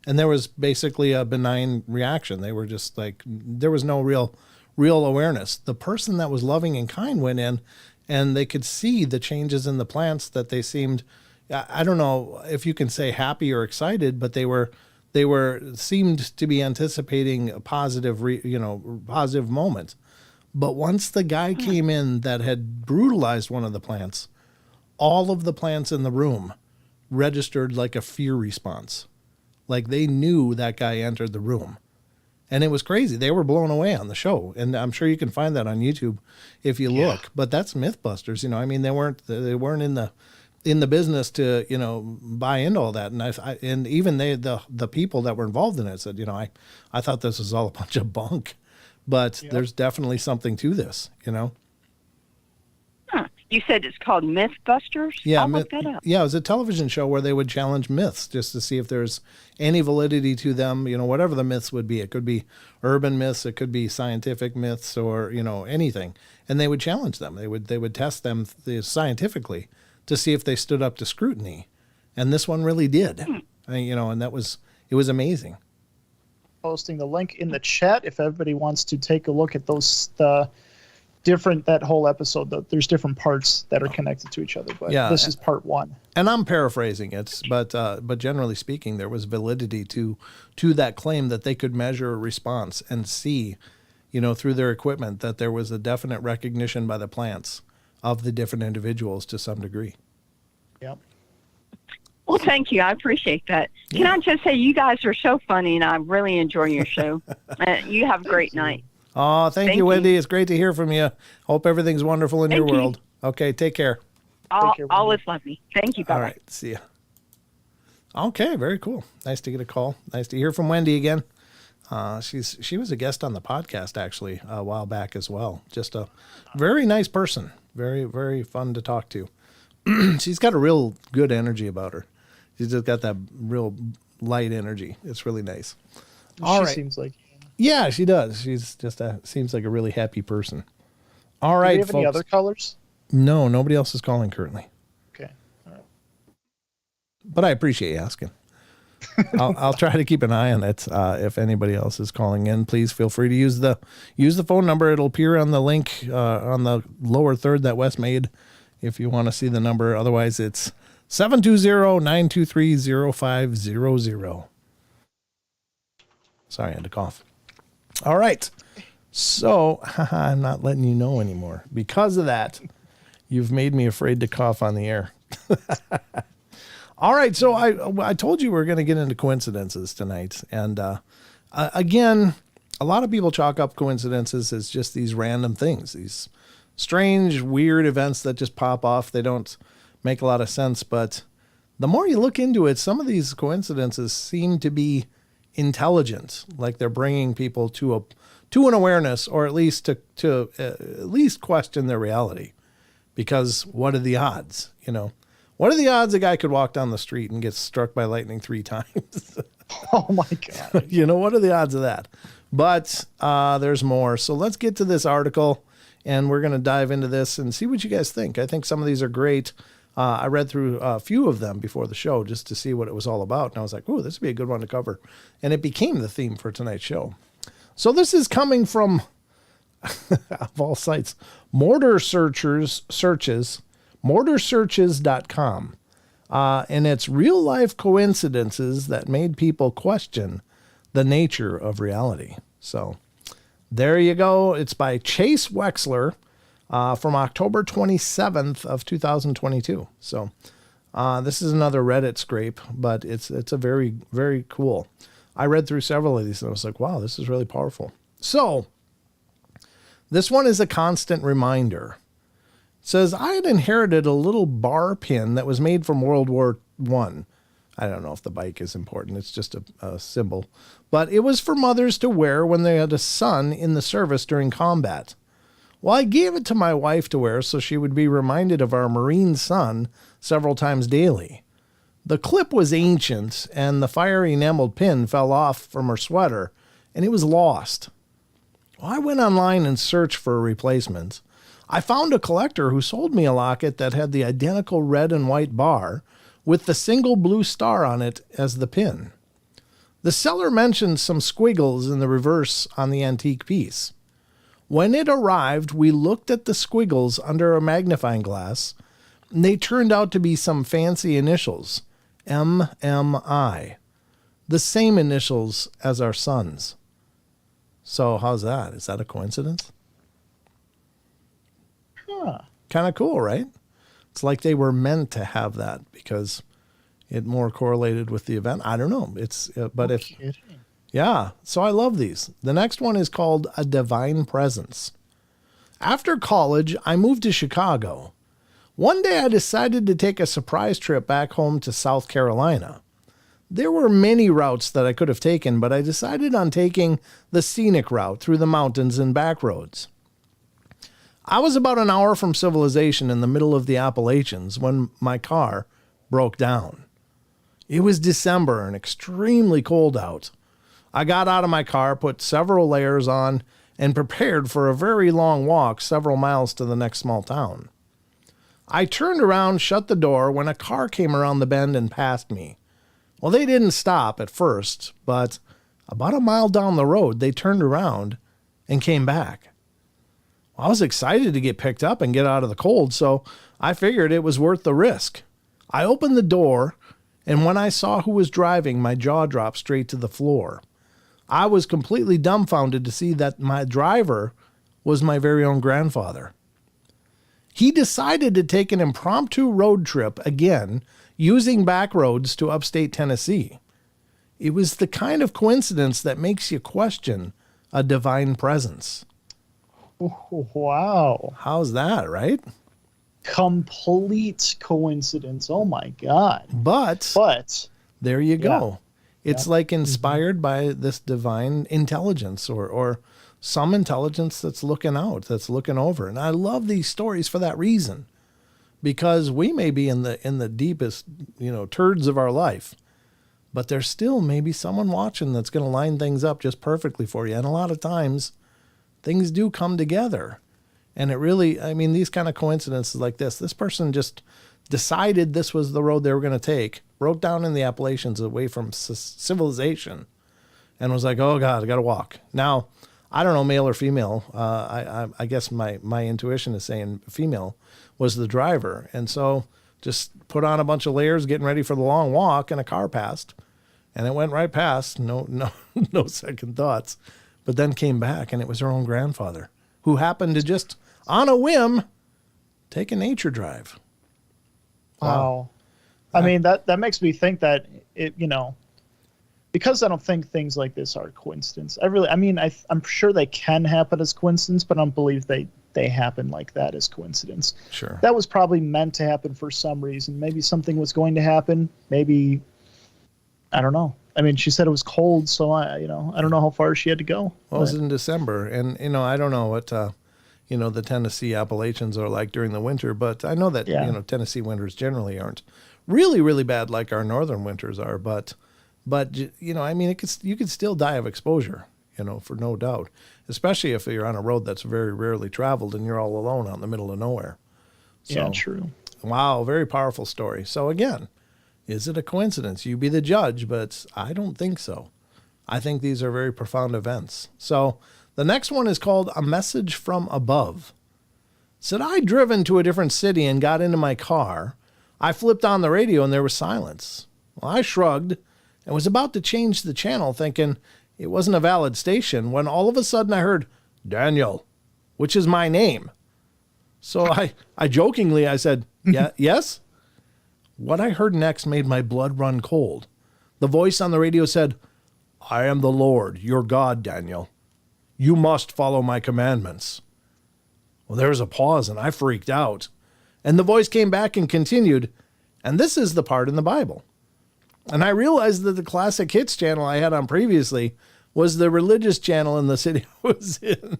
and there was basically a benign reaction. They were just like, there was no real awareness. The person that was loving and kind went in, and they could see the changes in the plants, that they seemed, I don't know if you can say happy or excited, but they seemed to be anticipating a positive, positive moment. But once the guy came in that had brutalized one of the plants, all of the plants in the room registered like a fear response. Like they knew that guy entered the room. And it was crazy. They were blown away on the show. And I'm sure you can find that on YouTube if you look. But that's Mythbusters. I mean, they weren't in the business to, buy into all that. And and even the people that were involved in it said, I thought this was all a bunch of bunk, but there's definitely something to this, Huh. You said it's called Mythbusters? Yeah. I'll look that up. Yeah. It was a television show where they would challenge myths just to see if there's any validity to them, whatever the myths would be. It could be urban myths. It could be scientific myths or, anything. And they would challenge them. They would test them scientifically to see if they stood up to scrutiny. And this one really did. And it was amazing. Posting the link in the chat if everybody wants to take a look at those, that whole episode. There's different parts that are connected to each other, but this is part one. And I'm paraphrasing it, but generally speaking, there was validity to that claim that they could measure a response and see, through their equipment, that there was a definite recognition by the plants of the different individuals to some degree. Yep. Well, thank you. I appreciate that. Can I just say you guys are so funny, and I really enjoy your show. You have a great night. Oh, thank you, Wendy. It's great to hear from you. Hope everything's wonderful in your world. Okay, take care. All is lovely. Thank you. Bye. All right, see ya. Okay, very cool. Nice to get a call. Nice to hear from Wendy again. She was a guest on the podcast actually a while back as well. Just a very nice person. Very, very fun to talk to. She's got a real good energy about her. She's just got that real light energy. It's really nice. She seems like. Yeah, she does. She's just seems like a really happy person. All right, do we have folks. any other callers? No, nobody else is calling currently. Okay. All right. But I appreciate you asking. I'll try to keep an eye on it. If anybody else is calling in, please feel free to use the phone number. It'll appear on the link on the lower third that Wes made if you want to see the number. Otherwise, it's 720-923-0500. Sorry, I had to cough. All right. So I'm not letting you know anymore. Because of that, you've made me afraid to cough on the air. All right. So I told you we were going to get into coincidences tonight. And again, a lot of people chalk up coincidences as just these random things, these strange, weird events that just pop off. They don't make a lot of sense. But the more you look into it, some of these coincidences seem to be intelligent, like they're bringing people to an awareness, or at least to at least question their reality. Because what are the odds? What are the odds a guy could walk down the street and get struck by lightning 3 times? Oh my God. What are the odds of that? But there's more. So let's get to this article, and we're going to dive into this and see what you guys think. I think some of these are great. I read through a few of them before the show just to see what it was all about. And I was like, oh, this would be a good one to cover. And it became the theme for tonight's show. So this is coming from, of all sites, mortarsearches.com. And it's real life coincidences that made people question the nature of reality. So there you go. It's by Chase Wexler from October 27th of 2022. So this is another Reddit scrape, but it's a very, very cool. I read through several of these and I was like, wow, this is really powerful. So this one is a constant reminder. It says, I had inherited a little bar pin that was made from World War I. I don't know if the bike is important. It's just a symbol. But it was for mothers to wear when they had a son in the service during combat. Well, I gave it to my wife to wear so she would be reminded of our Marine son several times daily. The clip was ancient, and the fiery enameled pin fell off from her sweater, and it was lost. Well, I went online and searched for a replacement. I found a collector who sold me a locket that had the identical red and white bar with the single blue star on it as the pin. The seller mentioned some squiggles in the reverse on the antique piece. When it arrived, we looked at the squiggles under a magnifying glass, and they turned out to be some fancy initials, MMI, the same initials as our son's. So how's that? Is that a coincidence? Huh. Kind of cool, right? It's like they were meant to have that because it more correlated with the event. I don't know. Yeah. So I love these. The next one is called A Divine Presence. After college, I moved to Chicago. One day I decided to take a surprise trip back home to South Carolina. There were many routes that I could have taken, but I decided on taking the scenic route through the mountains and back roads. I was about an hour from civilization in the middle of the Appalachians when my car broke down. It was December and extremely cold out. I got out of my car, put several layers on, and prepared for a very long walk several miles to the next small town. I turned around, shut the door, when a car came around the bend and passed me. Well, they didn't stop at first, but about a mile down the road, they turned around and came back. I was excited to get picked up and get out of the cold, so I figured it was worth the risk. I opened the door, and when I saw who was driving, my jaw dropped straight to the floor. I was completely dumbfounded to see that my driver was my very own grandfather. He decided to take an impromptu road trip again, using back roads to upstate Tennessee. It was the kind of coincidence that makes you question a divine presence. Wow. How's that, right? Complete coincidence. Oh my God. But there you go. Yeah. It's like inspired by this divine intelligence or some intelligence that's looking out, that's looking over. And I love these stories for that reason, because we may be in the deepest, turds of our life, but there's still maybe someone watching that's going to line things up just perfectly for you. And a lot of times things do come together. And it really, these kind of coincidences like this person just decided this was the road they were going to take, broke down in the Appalachians away from civilization, and was like, oh God, I got to walk. Now, I don't know, male or female. I guess my intuition is saying female was the driver. And so just put on a bunch of layers, getting ready for the long walk, and a car passed. And it went right past, no second thoughts. But then came back, and it was her own grandfather, who happened to just, on a whim, take a nature drive. Wow. I mean, that makes me think that it, because I don't think things like this are coincidence. I'm sure they can happen as coincidence, but I don't believe they happen like that as coincidence. Sure. That was probably meant to happen for some reason. Maybe something was going to happen. Maybe, I don't know. I mean, she said it was cold, so I don't know how far she had to go. Well, it was in December, and I don't know what the Tennessee Appalachians are like during the winter, but I know that Tennessee winters generally aren't really, really bad like our northern winters are. But I mean, you could still die of exposure, for no doubt, especially if you're on a road that's very rarely traveled and you're all alone out in the middle of nowhere. So, yeah, true. Wow, very powerful story. So again, is it a coincidence? You be the judge, but I don't think so. I think these are very profound events. So the next one is called A Message from Above. Said, I'd driven to a different city and got into my car. I flipped on the radio and there was silence. Well, I shrugged and was about to change the channel thinking it wasn't a valid station when all of a sudden I heard, Daniel, which is my name. So I jokingly, I said, yeah, yes? What I heard next made my blood run cold. The voice on the radio said, I am the Lord, your God, Daniel. You must follow my commandments. Well, there was a pause and I freaked out. And the voice came back and continued, and this is the part in the Bible. And I realized that the classic hits channel I had on previously was the religious channel in the city I was in.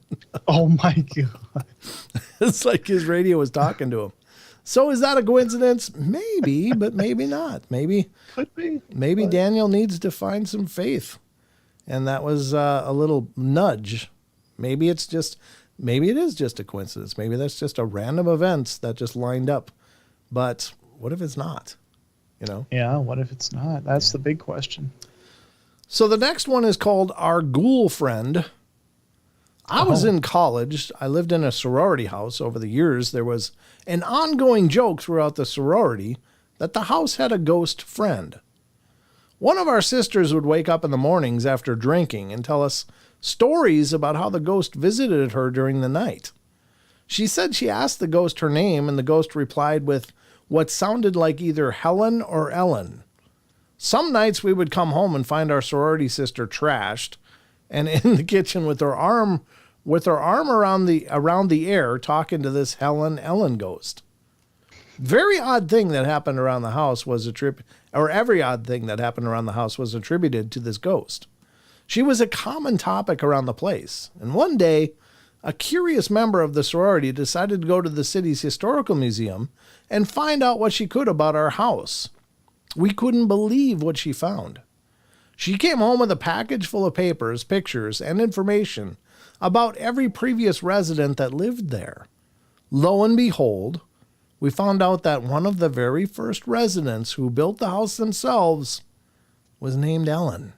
Oh my God. It's like his radio was talking to him. So is that a coincidence? Maybe, but maybe not. Maybe could be. Maybe Daniel needs to find some faith. And that was a little nudge. Maybe it is just a coincidence. Maybe that's just a random event that just lined up. But what if it's not? Yeah, what if it's not? That's the big question. So the next one is called Our Ghoul Friend. I was in college. I lived in a sorority house. Over the years, there was an ongoing joke throughout the sorority that the house had a ghost friend. One of our sisters would wake up in the mornings after drinking and tell us stories about how the ghost visited her during the night. She said she asked the ghost her name, and the ghost replied with what sounded like either Helen or Ellen. Some nights we would come home and find our sorority sister trashed and in the kitchen with her arm around the air talking to this Ellen ghost. Very odd thing that happened around the house was every odd thing that happened around the house was attributed to this ghost. She was a common topic around the place. And one day, a curious member of the sorority decided to go to the city's historical museum and find out what she could about our house. We couldn't believe what she found. She came home with a package full of papers, pictures, and information about every previous resident that lived there. Lo and behold, we found out that one of the very first residents who built the house themselves was named Ellen.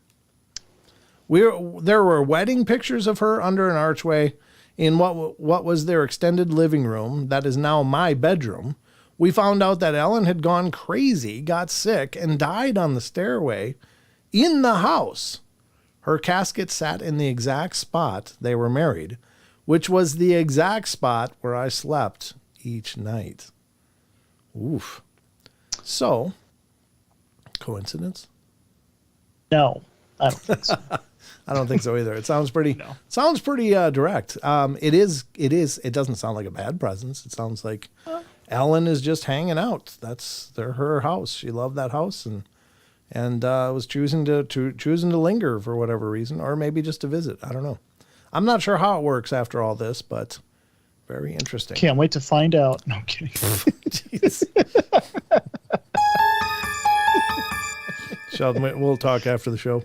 There were wedding pictures of her under an archway in what was their extended living room that is now my bedroom. We found out that Ellen had gone crazy, got sick, and died on the stairway in the house. Her casket sat in the exact spot they were married, which was the exact spot where I slept each night. Oof. So, coincidence? No, I don't think so. I don't think so either. It sounds pretty direct. It doesn't sound like a bad presence. It sounds like Ellen is just hanging out. That's her house. She loved that house and was choosing to linger for whatever reason, or maybe just to visit. I don't know. I'm not sure how it works after all this, but very interesting. Can't wait to find out. No, I'm kidding. Jeez. Sheldon, we'll talk after the show.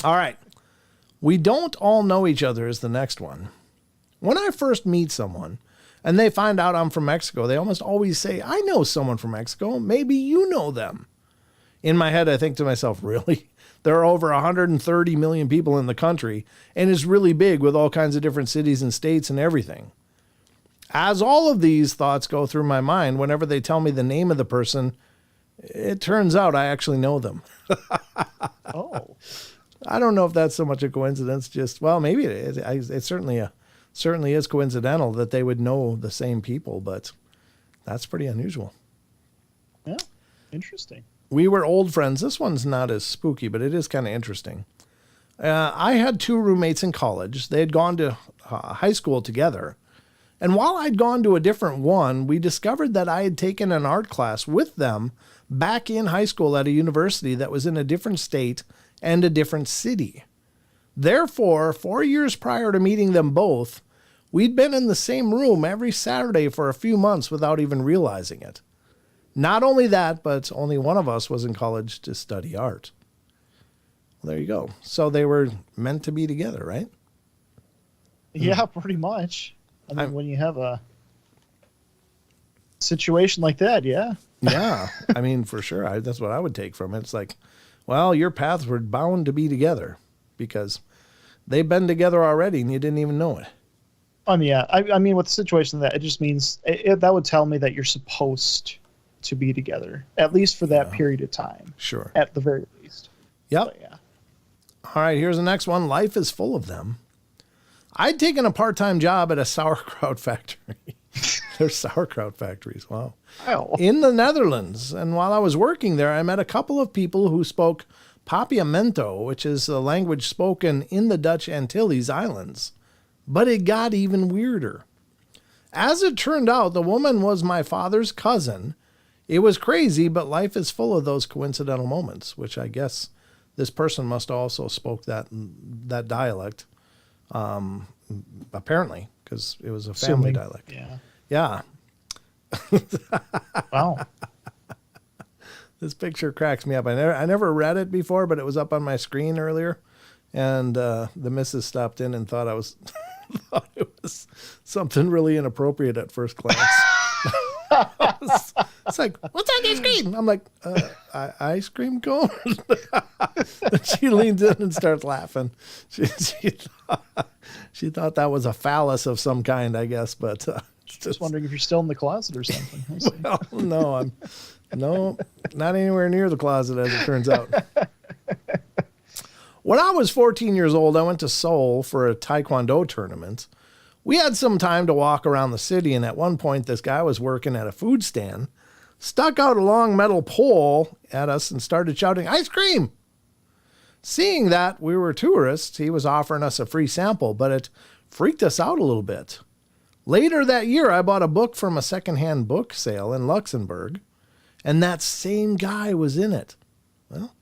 All right. We don't all know each other is the next one. When I first meet someone and they find out I'm from Mexico, they almost always say, I know someone from Mexico. Maybe you know them. In my head, I think to myself, really? there are over 130 million people in the country and is really big with all kinds of different cities and states and everything. As all of these thoughts go through my mind, whenever they tell me the name of the person, it turns out I actually know them. Oh. I don't know if that's so much a coincidence. Just, well, maybe it certainly is coincidental that they would know the same people, but that's pretty unusual. Yeah. Interesting. We were old friends. This one's not as spooky, but it is kind of interesting. I had 2 roommates in college. They had gone to high school together. And while I'd gone to a different one, we discovered that I had taken an art class with them back in high school at a university that was in a different state and a different city. Therefore, 4 years prior to meeting them both, we'd been in the same room every Saturday for a few months without even realizing it. Not only that, but only one of us was in college to study art. Well, there you go. So they were meant to be together, right? Yeah, pretty much. I mean, when you have a situation like that, yeah. Yeah, I mean, for sure. That's what I would take from it. It's like, well, your paths were bound to be together because they've been together already and you didn't even know it. Yeah. I mean, with the situation that, it just means that would tell me that you're supposed to be together, at least for that period of time. Sure. At the very least. Yep. But yeah. All right, here's the next one. Life is full of them. I'd taken a part-time job at a sauerkraut factory. There's sauerkraut factories. Wow. Wow. In the Netherlands. And while I was working there, I met a couple of people who spoke Papiamento, which is a language spoken in the Dutch Antilles Islands. But it got even weirder. As it turned out, the woman was my father's cousin. It was crazy, but life is full of those coincidental moments, which I guess this person must also spoke that dialect. Apparently, because it was a family dialect. Yeah. Yeah. Wow. This picture cracks me up. I never read it before, but it was up on my screen earlier, and the missus stopped in and thought thought it was something really inappropriate at first glance. It's like, what's on your screen? I'm like, ice cream cone. She leans in and starts laughing. She thought that was a phallus of some kind, I guess, but Just wondering if you're still in the closet or something. well, no, not anywhere near the closet, as it turns out. When I was 14 years old, I went to Seoul for a Taekwondo tournament. We had some time to walk around the city, and at one point, this guy was working at a food stand, stuck out a long metal pole at us and started shouting, "Ice cream!" Seeing that we were tourists, he was offering us a free sample, but it freaked us out a little bit. Later that year, I bought a book from a secondhand book sale in Luxembourg, and that same guy was in it. Well,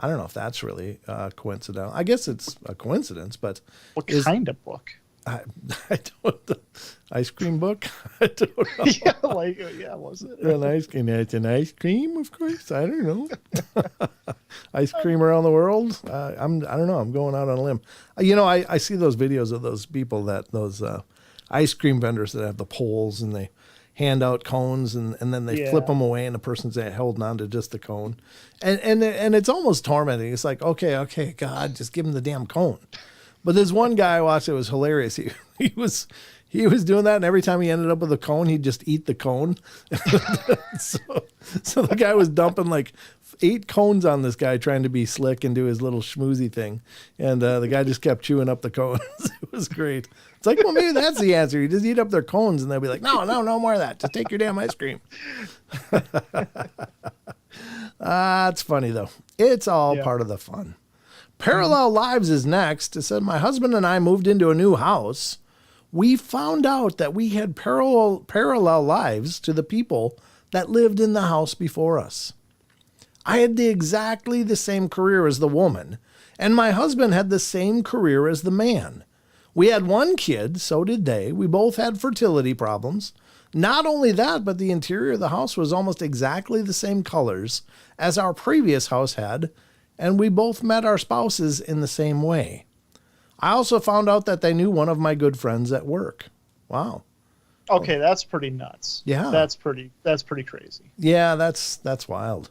I don't know if that's really coincidental. I guess it's a coincidence, but... What kind of book? I don't... Ice cream book? I don't know. Yeah, was it? It's an ice cream, of course. I don't know. Ice cream around the world? I don't know. I'm going out on a limb. I see those videos of those people those ice cream vendors that have the poles and they hand out cones and then they flip them away and the person's holding on to just the cone. And it's almost tormenting. It's like, okay, God, just give him the damn cone. But this one guy I watched, it was hilarious. He was doing that, and every time he ended up with a cone, he'd just eat the cone. so the guy was dumping like 8 cones on this guy trying to be slick and do his little schmoozy thing. And the guy just kept chewing up the cones. It was great. It's like, well, maybe that's the answer. You just eat up their cones, and they'll be like, no more of that. Just take your damn ice cream. It's funny, though. It's all part of the fun. Parallel Lives is next. It said, my husband and I moved into a new house. We found out that we had parallel lives to the people that lived in the house before us. I had exactly the same career as the woman, and my husband had the same career as the man. We had 1 kid, so did they. We both had fertility problems. Not only that, but the interior of the house was almost exactly the same colors as our previous house had, and we both met our spouses in the same way. I also found out that they knew one of my good friends at work. Wow. Okay, that's pretty nuts. Yeah. That's pretty crazy. Yeah, that's wild.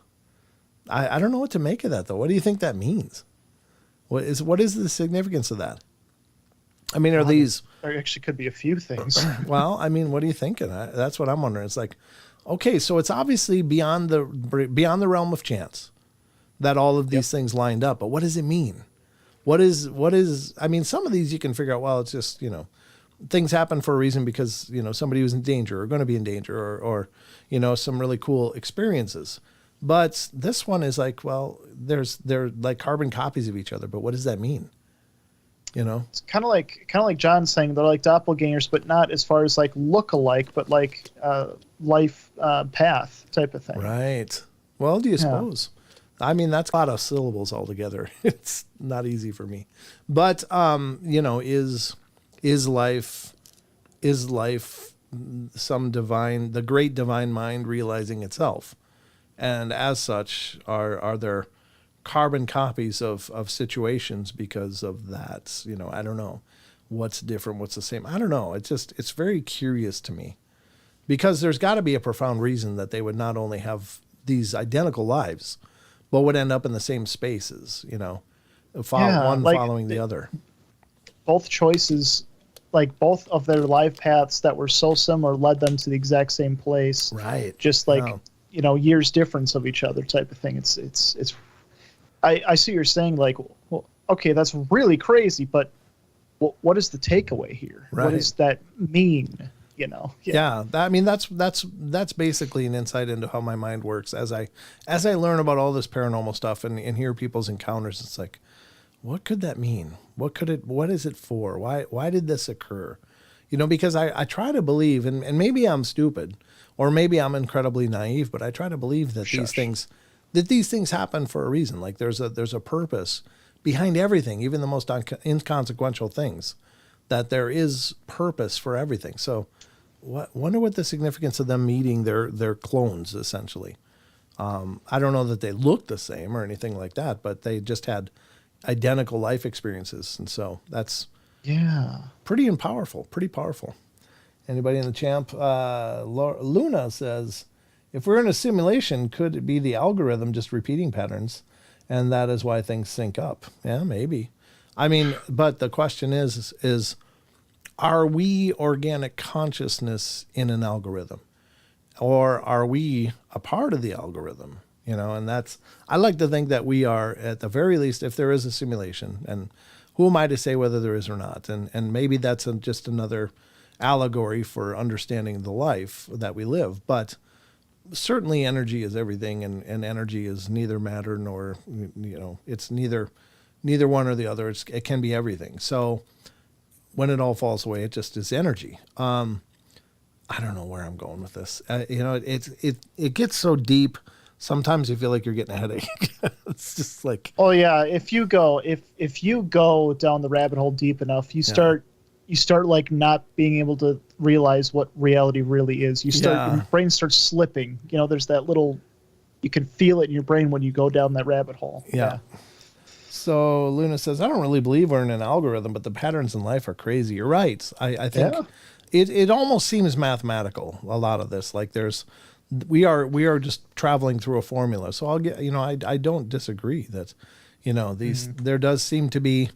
I don't know what to make of that though. What do you think that means? What is the significance of that? I mean, are these? There actually could be a few things. Well, I mean, what are you thinking? That's what I'm wondering. It's like, okay, so it's obviously beyond the realm of chance that all of these things lined up. But what does it mean? What is? I mean, some of these you can figure out. Well, it's just things happen for a reason because somebody was in danger or going to be in danger or some really cool experiences. But this one is like, well, they're like carbon copies of each other. But what does that mean? It's kind of like John saying they're like doppelgangers, but not as far as like look alike, but like life path type of thing. Right. Well, do you suppose? I mean, that's a lot of syllables altogether. It's not easy for me. But is life the great divine mind realizing itself? And as such, are there carbon copies of situations because of that? I don't know what's different, what's the same. I don't know. It's very curious to me because there's got to be a profound reason that they would not only have these identical lives, but would end up in the same spaces, following the other. Both choices, like both of their life paths that were so similar led them to the exact same place. Right. Just like, years difference of each other type of thing. I see you're saying like, well, okay, that's really crazy, but what is the takeaway here? Right. What does that mean? Yeah. I mean, that's basically an insight into how my mind works. As I learn about all this paranormal stuff and hear people's encounters, it's like, what could that mean? What is it for? Why did this occur? Because I try to believe, and maybe I'm stupid or maybe I'm incredibly naive, but I try to believe that these things happen for a reason. Like there's a purpose behind everything, even the most inconsequential things, that there is purpose for everything. So wonder what the significance of them meeting their clones, essentially. I don't know that they looked the same or anything like that, but they just had identical life experiences. And so that's pretty powerful. Anybody in the champ? Luna says, if we're in a simulation, could it be the algorithm just repeating patterns? And that is why things sync up. Yeah, maybe. I mean, but the question is, are we organic consciousness in an algorithm? Or are we a part of the algorithm? And I like to think that we are, at the very least, if there is a simulation. And who am I to say whether there is or not? And maybe that's just another allegory for understanding the life that we live. But certainly energy is everything, and energy is neither matter nor, it's neither one or the other. It can be everything. So when it all falls away, it just is energy. I don't know where I'm going with this. It gets so deep. Sometimes you feel like you're getting a headache. It's just like, oh yeah, if you go down the rabbit hole deep enough, you start like not being able to realize what reality really is. Your brain starts slipping. There's that little, you can feel it in your brain when you go down that rabbit hole. Yeah. So Luna says, I don't really believe we're in an algorithm, but the patterns in life are crazy. You're right. I think it almost seems mathematical, a lot of this. Like we are just traveling through a formula. So I don't disagree that, there does seem to be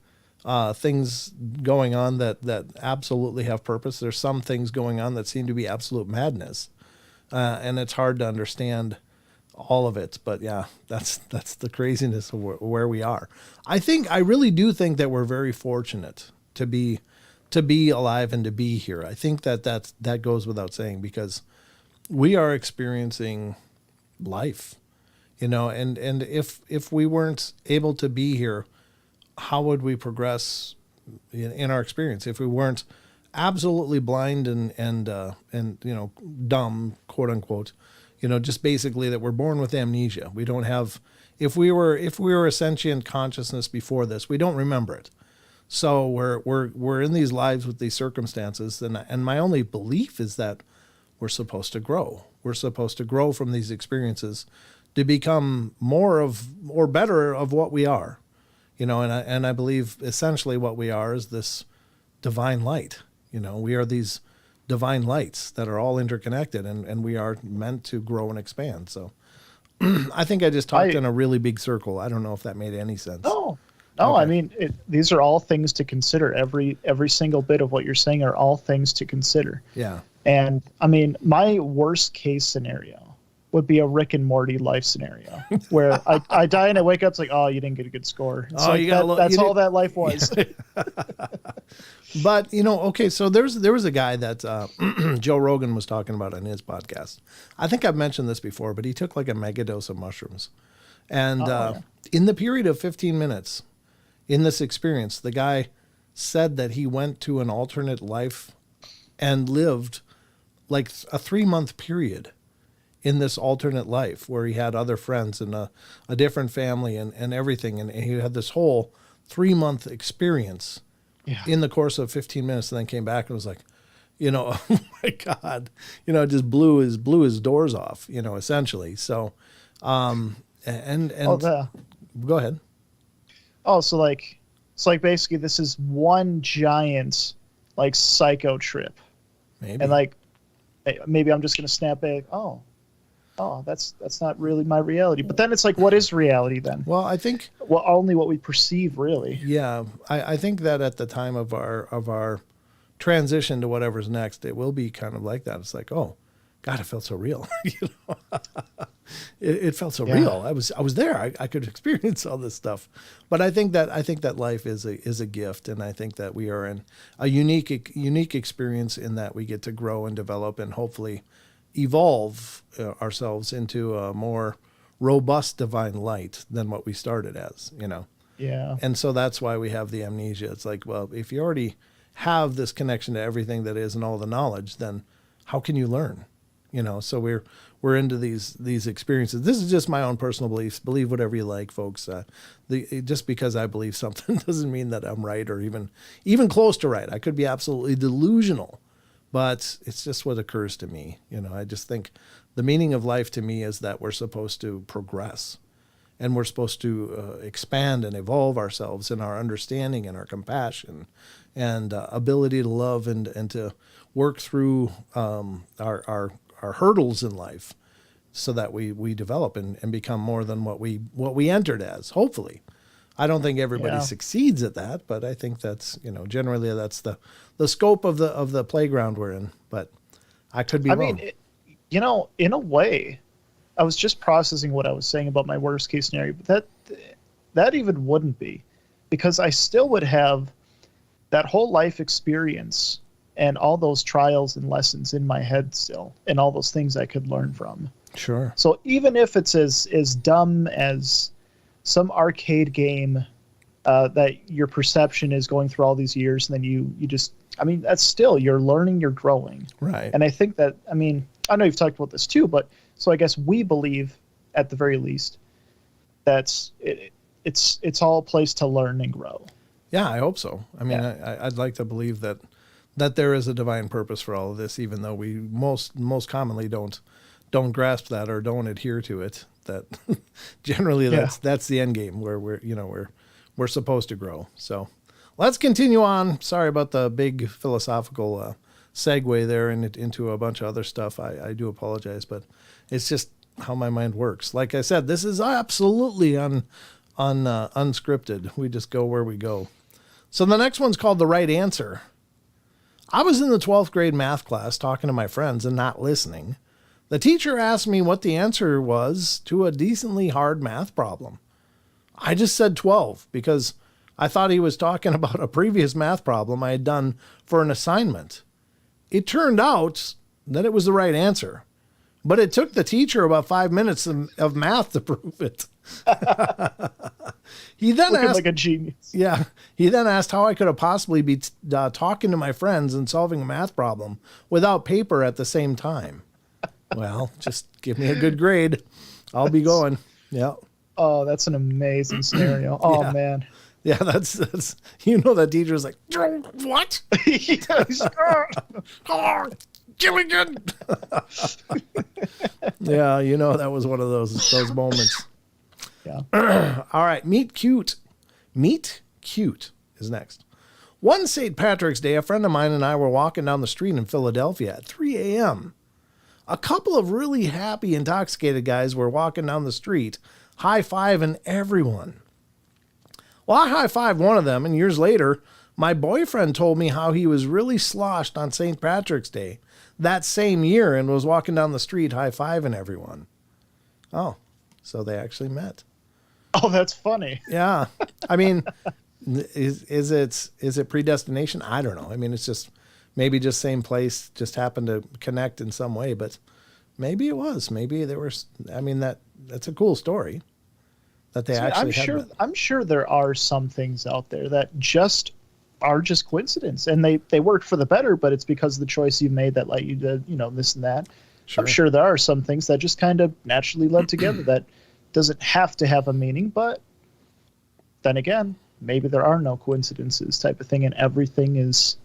things going on that absolutely have purpose. There's some things going on that seem to be absolute madness. And it's hard to understand all of it, but yeah, that's the craziness of where we are. I really do think that we're very fortunate to be alive and to be here. I think that goes without saying, because we are experiencing life, and if we weren't able to be here, how would we progress in our experience? If we weren't absolutely blind and dumb, quote unquote, just basically that we're born with amnesia. We don't have, if we were a sentient consciousness before this, we don't remember it. So we're in these lives with these circumstances, and my only belief is that we're supposed to grow. We're supposed to grow from these experiences to become more of or better of what we are. And I believe essentially what we are is this divine light. We are these divine lights that are all interconnected, and we are meant to grow and expand. So I think I just talked in a really big circle. I don't know if that made any sense. No, Okay. I mean, these are all things to consider. Every single bit of what you're saying are all things to consider. Yeah. And I mean, my worst case scenario would be a Rick and Morty life scenario where I die and I wake up, it's like, oh, you didn't get a good score. It's like that's all that life was. But, okay, so there was a guy that Joe Rogan was talking about on his podcast. I think I've mentioned this before, but he took like a mega dose of mushrooms. And in the period of 15 minutes in this experience, the guy said that he went to an alternate life and lived like a 3-month period in this alternate life where he had other friends and a different family and everything. And he had this whole 3-month experience in the course of 15 minutes, and then came back and was like, oh my God, it just blew his doors off, essentially. So, go ahead. Oh, so basically this is one giant like psycho trip. Maybe. And like, maybe I'm just going to snap back. Oh, that's not really my reality. But then it's like, what is reality then? Well, I think only what we perceive, really. Yeah, I think that at the time of our transition to whatever's next, it will be kind of like that. It's like, oh, God, it felt so real. It felt so real. I was there. I could experience all this stuff. But I think that life is a gift, and I think that we are in a unique experience in that we get to grow and develop and hopefully evolve ourselves into a more robust divine light than what we started as, Yeah. And so that's why we have the amnesia. It's like, well, if you already have this connection to everything that is and all the knowledge, then how can you learn? So we're into these experiences. This is just my own personal beliefs. Believe whatever you like, folks. Just because I believe something doesn't mean that I'm right or even close to right. I could be absolutely delusional. But it's just what occurs to me. I just think the meaning of life to me is that we're supposed to progress and we're supposed to expand and evolve ourselves in our understanding and our compassion and ability to love and to work through our hurdles in life so that we develop and become more than what we entered as, hopefully. I don't think everybody succeeds at that, but I think that's, generally that's the scope of the playground we're in, but I could be wrong. I mean, in a way, I was just processing what I was saying about my worst case scenario, but that even wouldn't be, because I still would have that whole life experience and all those trials and lessons in my head still, and all those things I could learn from. Sure. So even if it's as dumb as some arcade game that your perception is going through all these years, and then you just, I mean, that's still, you're learning, you're growing. Right. And I think that, I mean, I know you've talked about this too, but so I guess we believe at the very least that's it's all a place to learn and grow. Yeah, I hope so. I mean, I'd like to believe that there is a divine purpose for all of this, even though we most commonly don't grasp that or don't adhere to it. That generally that's the end game where we're supposed to grow. So let's continue on. Sorry about the big philosophical segue there into a bunch of other stuff. I do apologize, but it's just how my mind works. Like I said, this is absolutely unscripted. We just go where we go. So the next one's called The Right Answer. I was in the 12th grade math class talking to my friends and not listening. The teacher asked me what the answer was to a decently hard math problem. I just said 12 because I thought he was talking about a previous math problem I had done for an assignment. It turned out that it was the right answer, but it took the teacher about 5 minutes of math to prove it. He then asked, like a genius. Yeah. He then asked how I could have possibly be talking to my friends and solving a math problem without paper at the same time. Well, just give me a good grade. I'll be going. Yeah. Oh, that's an amazing scenario. Oh, Yeah. man. Yeah, that's that teacher's like, what? Oh, Gilligan. Yeah, that was one of those moments. Yeah. All right, Meet Cute. Meet Cute is next. One St. Patrick's Day, a friend of mine and I were walking down the street in Philadelphia at 3 a.m. a couple of really happy, intoxicated guys were walking down the street, high-fiving everyone. Well, I high-fived one of them, and years later, my boyfriend told me how he was really sloshed on St. Patrick's Day that same year and was walking down the street high-fiving everyone. Oh, so they actually met. Oh, that's funny. Yeah. I mean, is it predestination? I don't know. I mean, it's just maybe just same place, just happened to connect in some way, but maybe it was. Maybe there was. I mean, that's a cool story that they actually had met. I'm sure there are some things out there that are just coincidence, and they work for the better, but it's because of the choice you made that let you to, this and that. Sure. I'm sure there are some things that just kind of naturally led together that doesn't have to have a meaning, but then again, maybe there are no coincidences type of thing, and everything is.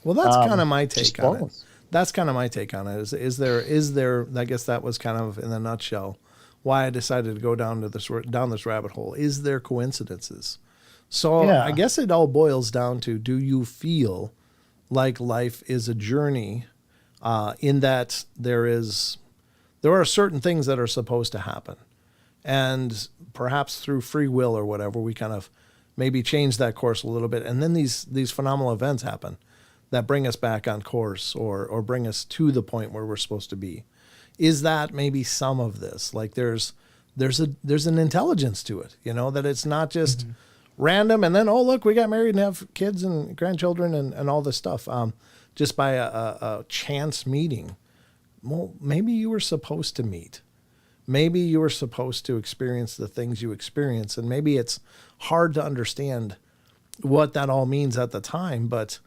Well, that's kind of my take on it. That's kind of my take on it. Is there? I guess that was kind of in a nutshell why I decided to go down this rabbit hole. Is there coincidences? So yeah. I guess it all boils down to: do you feel like life is a journey? In that there are certain things that are supposed to happen, and perhaps through free will or whatever, we kind of maybe change that course a little bit, and then these phenomenal events happen that bring us back on course or bring us to the point where we're supposed to be. Is that maybe some of this? Like there's an intelligence to it, that it's not just random and then, oh, look, we got married and have kids and grandchildren and all this stuff. Just by a chance meeting. Well, maybe you were supposed to meet. Maybe you were supposed to experience the things you experience, and maybe it's hard to understand what that all means at the time, but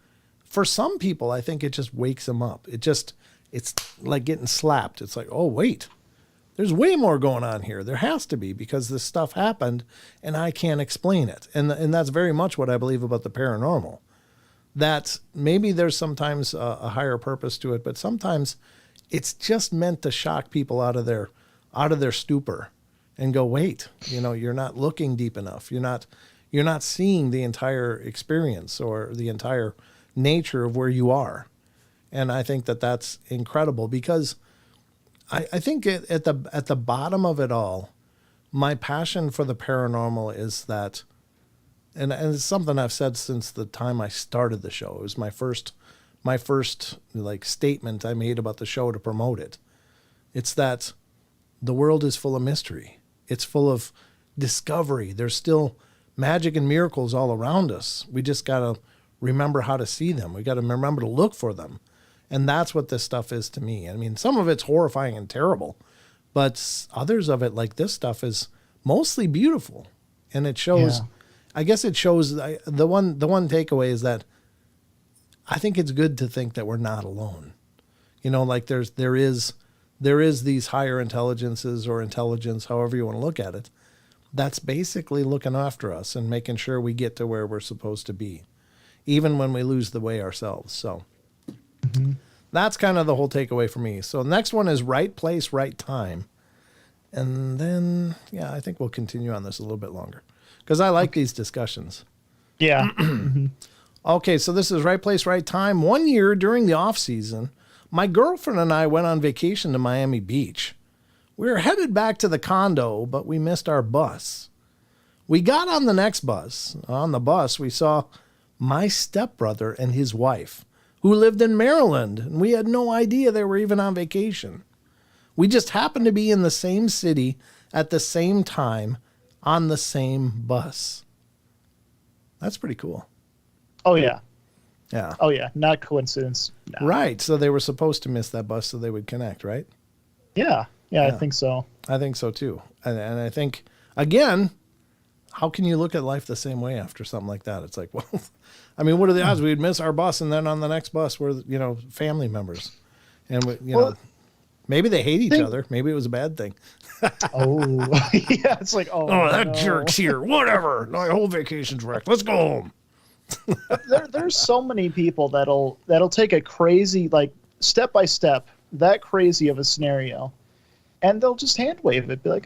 for some people, I think it just wakes them up. It's like getting slapped. It's like, oh, wait, there's way more going on here. There has to be, because this stuff happened, and I can't explain it. And that's very much what I believe about the paranormal. That maybe there's sometimes a higher purpose to it, but sometimes it's just meant to shock people out of their stupor and go, wait, you're not looking deep enough. You're not seeing the entire experience or the entire nature of where you are. And I think that's incredible, because I think at the bottom of it all, my passion for the paranormal is that. And it's something I've said since the time I started the show. It was my first like statement I made about the show to promote it. It's that the world is full of mystery. It's full of discovery. There's still magic and miracles all around us. We just got to remember how to see them. We got to remember to look for them. And that's what this stuff is to me. I mean, some of it's horrifying and terrible, but others of it, like this stuff, is mostly beautiful. And it shows... Yeah. I guess it shows the one takeaway is that I think it's good to think that we're not alone. Like there is these higher intelligences or intelligence, however you want to look at it, that's basically looking after us and making sure we get to where we're supposed to be, even when we lose the way ourselves. So that's kind of the whole takeaway for me. So next one is right place, right time. And then, yeah, I think we'll continue on this a little bit longer, because I like these discussions. Yeah. Okay, so this is right place, right time. 1 year during the off season, my girlfriend and I went on vacation to Miami Beach. We were headed back to the condo, but we missed our bus. We got on the next bus. On the bus, we saw my stepbrother and his wife, who lived in Maryland, and we had no idea they were even on vacation. We just happened to be in the same city at the same time on the same bus. That's pretty cool. Oh, yeah. Yeah. Oh, yeah. Not coincidence. No. Right. So they were supposed to miss that bus so they would connect, right? Yeah. Yeah, I think so. I think so, too. And I think, again, how can you look at life the same way after something like that? It's like, well, I mean, what are the odds we'd miss our bus and then on the next bus we're, family members? And, maybe they hate each other. Maybe it was a bad thing. Oh, yeah. It's like, that jerk's here. Whatever. My whole vacation's wrecked. Let's go home. There's so many people that'll take a crazy, like, step by step, that crazy of a scenario, and they'll just hand wave it, be like,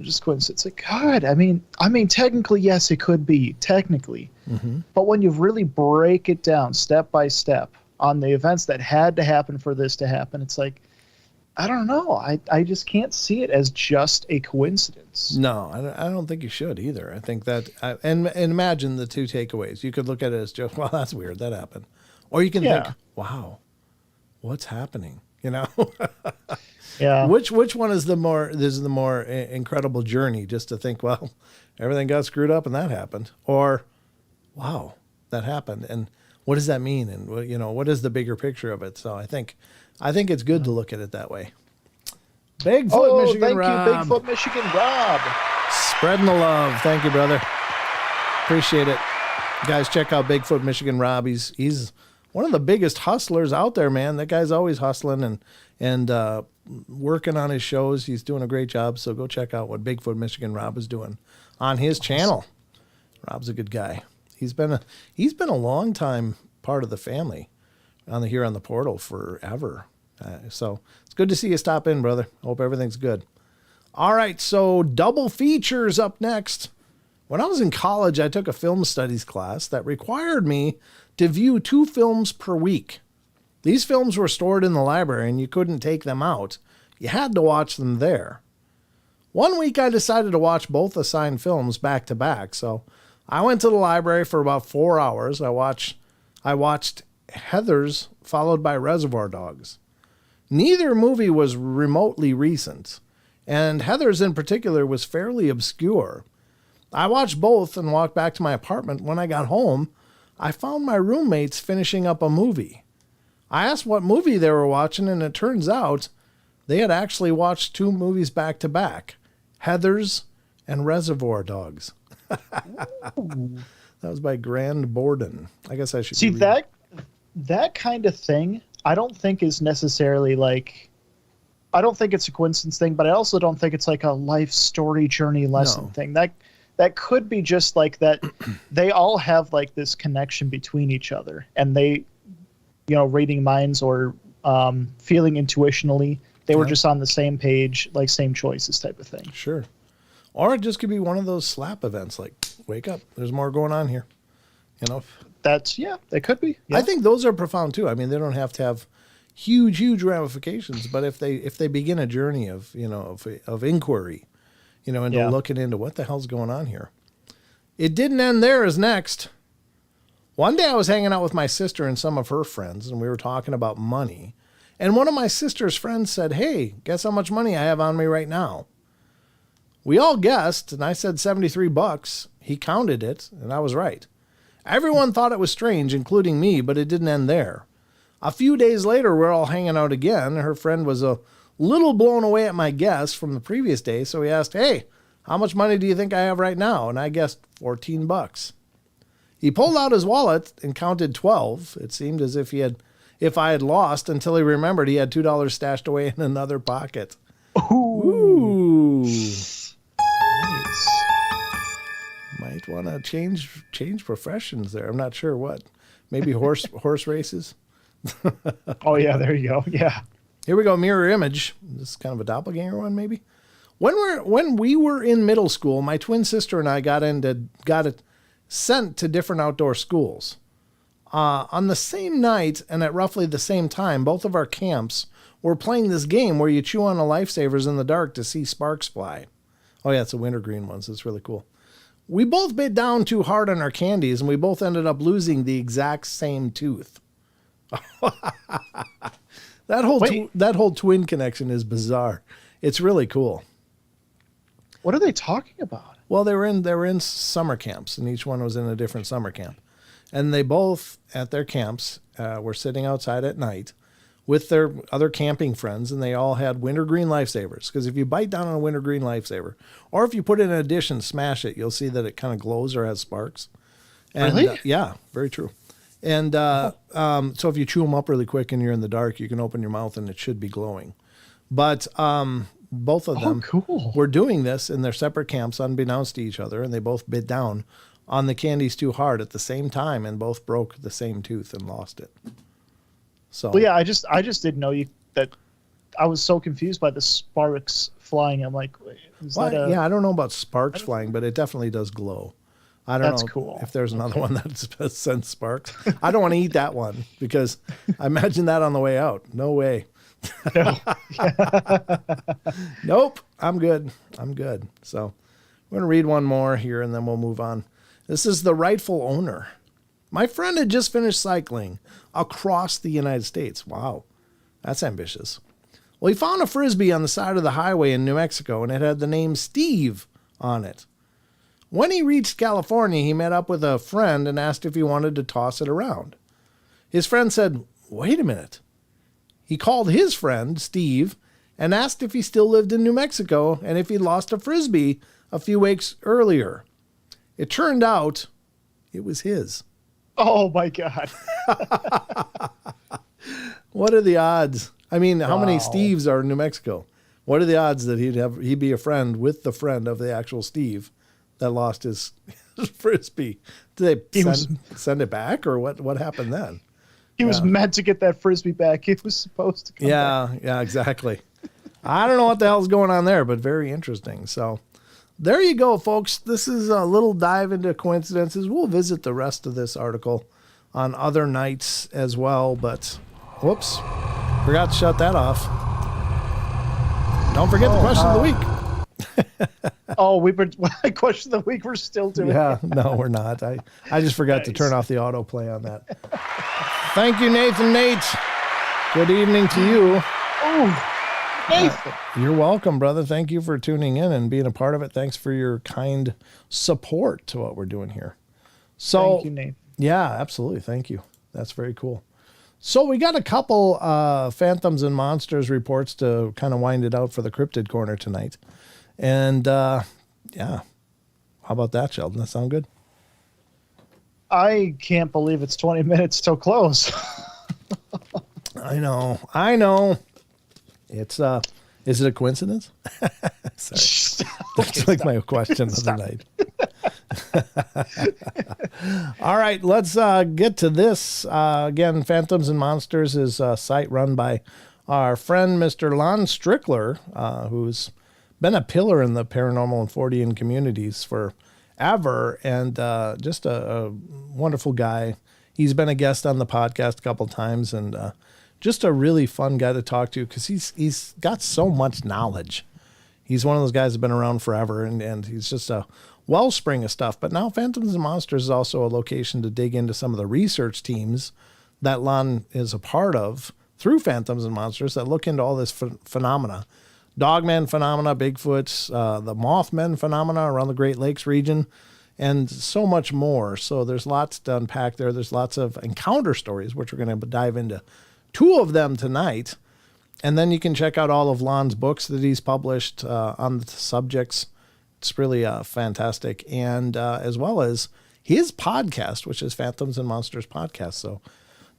just coincidence. Like, God, I mean, technically, yes, it could be, technically. Mm-hmm. But when you really break it down step by step on the events that had to happen for this to happen, it's like, I don't know. I just can't see it as just a coincidence. No, I don't think you should either. I think that, and imagine the two takeaways. You could look at it as just, well, that's weird, that happened. Or you can think, wow, what's happening? You know? Yeah. Which one is the more incredible journey, just to think, well, everything got screwed up and that happened, or wow, that happened, and what does that mean, and you know, what is the bigger picture of it? So I think it's good to look at it that way. Bigfoot, Michigan thank Rob. you, Bigfoot, Michigan Rob. Spreading the love. Thank you, brother. Appreciate it. Guys, check out Bigfoot, Michigan Rob. He's one of the biggest hustlers out there, man. That guy's always hustling and working on his shows. He's doing a great job. So go check out what Bigfoot, Michigan Rob is doing on his channel. Rob's a good guy. He's been a long time part of the family here on the portal forever. So it's good to see you stop in, brother. Hope everything's good. All right, so double features up next. When I was in college, I took a film studies class that required me to view 2 films per week. These films were stored in the library and you couldn't take them out. You had to watch them there. One week I decided to watch both assigned films back to back, so I went to the library for about 4 hours. I watched Heathers followed by Reservoir Dogs. Neither movie was remotely recent, and Heathers in particular was fairly obscure. I watched both and walked back to my apartment. When I got home, I found my roommates finishing up a movie. I asked what movie they were watching, and it turns out they had actually watched 2 movies back to back, Heathers and Reservoir Dogs. That was by Grand Borden. I guess I should see that kind of thing. I don't think is necessarily like. I don't think it's a coincidence thing, but I also don't think it's like a life story journey lesson thing. That could be just like that. They all have like this connection between each other, and they, you know, reading minds or feeling intuitionally, they were just on the same page, like same choices type of thing. Sure. Or it just could be one of those slap events, like, wake up, there's more going on here. You know? That could be. Yeah. I think those are profound too. I mean, they don't have to have huge ramifications, but if they begin a journey of, you know, of inquiry, you know, into looking into what the hell's going on here. It didn't end there. Is next. One day I was hanging out with my sister and some of her friends, and we were talking about money. And one of my sister's friends said, "Hey, guess how much money I have on me right now?" We all guessed, and I said $73. He counted it, and I was right. Everyone thought it was strange, including me, but it didn't end there. A few days later, we're all hanging out again. Her friend was a little blown away at my guess from the previous day, so he asked, "Hey, how much money do you think I have right now?" And I guessed $14. He pulled out his wallet and counted 12. It seemed as if I had lost, until he remembered he had $2 stashed away in another pocket. Ooh. Nice. Might want to change professions there. I'm not sure what. Maybe horse races. Oh yeah, there you go. Yeah. Here we go. Mirror image. This is kind of a doppelganger one, maybe. When we were in middle school, my twin sister and I got it sent to different outdoor schools. On the same night and at roughly the same time, both of our camps were playing this game where you chew on the lifesavers in the dark to see sparks fly. Oh yeah, it's a wintergreen one, so it's really cool. We both bit down too hard on our candies, and we both ended up losing the exact same tooth. That whole twin connection is bizarre. It's really cool. What are they talking about? Well, they were in summer camps, and each one was in a different summer camp. And they both, at their camps, were sitting outside at night with their other camping friends, and they all had wintergreen lifesavers. Because if you bite down on a wintergreen lifesaver, or if you put it in a dish and smash it, you'll see that it kind of glows or has sparks. And, really? Yeah, very true. And so if you chew them up really quick and you're in the dark, you can open your mouth and it should be glowing. But both of them were doing this in their separate camps, unbeknownst to each other, and they both bit down on the candies too hard at the same time, and both broke the same tooth and lost it. So, well, yeah, I just didn't know that. I was so confused by the sparks flying. I'm like, wait, yeah, I don't know about sparks flying, but it definitely does glow. I don't know cool. if there's another one that sends sparks. I don't want to eat that one because I imagine that on the way out. No way. No. Nope. I'm good. So I'm going to read one more here and then we'll move on. This is the rightful owner. My friend had just finished cycling across the United States. Wow. That's ambitious. Well, he found a Frisbee on the side of the highway in New Mexico, and it had the name Steve on it. When he reached California, he met up with a friend and asked if he wanted to toss it around. His friend said, "Wait a minute." He called his friend, Steve, and asked if he still lived in New Mexico and if he'd lost a Frisbee a few weeks earlier. It turned out it was his. Oh, my God. What are the odds? I mean, how many Wow. Steves are in New Mexico? What are the odds that he'd be a friend with the friend of the actual Steve that lost his Frisbee? Did they send it back, or what happened then? He was meant to get that Frisbee back. He was supposed to come back. Yeah, exactly. I don't know what the hell's going on there, but very interesting. So there you go, folks. This is a little dive into coincidences. We'll visit the rest of this article on other nights as well, but whoops, forgot to shut that off. Don't forget the question of the week. Oh, question of the week. We're still doing Yeah, it. no, we're not. I just forgot to Nice. turn off the autoplay on that. Thank you, Nathan. Nate. Good evening to you. Oh, Nathan. You're welcome, brother. Thank you for tuning in and being a part of it. Thanks for your kind support to what we're doing here. So, Thank you, Nathan. yeah, absolutely. Thank you. That's very cool. So we got a couple Phantoms and Monsters reports to kind of wind it out for the Cryptid Corner tonight. And, yeah, how about that, Sheldon? That sound good? I can't believe it's 20 minutes till close. I know. It's, is it a coincidence? Sorry. That's like my question of the night. All right, let's get to this. Again, Phantoms and Monsters is a site run by our friend, Mr. Lon Strickler, who's been a pillar in the paranormal and Fortean communities forever, and just a wonderful guy. He's been a guest on the podcast a couple times, and just a really fun guy to talk to because he's got so much knowledge. He's one of those guys that's been around forever, and he's just a wellspring of stuff. But now Phantoms and Monsters is also a location to dig into some of the research teams that Lon is a part of through Phantoms and Monsters that look into all this phenomena. Dogman phenomena, Bigfoots, the Mothman phenomena around the Great Lakes region, and so much more. So there's lots to unpack there. There's lots of encounter stories, which we're going to dive into 2 of them tonight. And then you can check out all of Lon's books that he's published on the subjects. It's really fantastic. And as well as his podcast, which is Phantoms and Monsters Podcast. So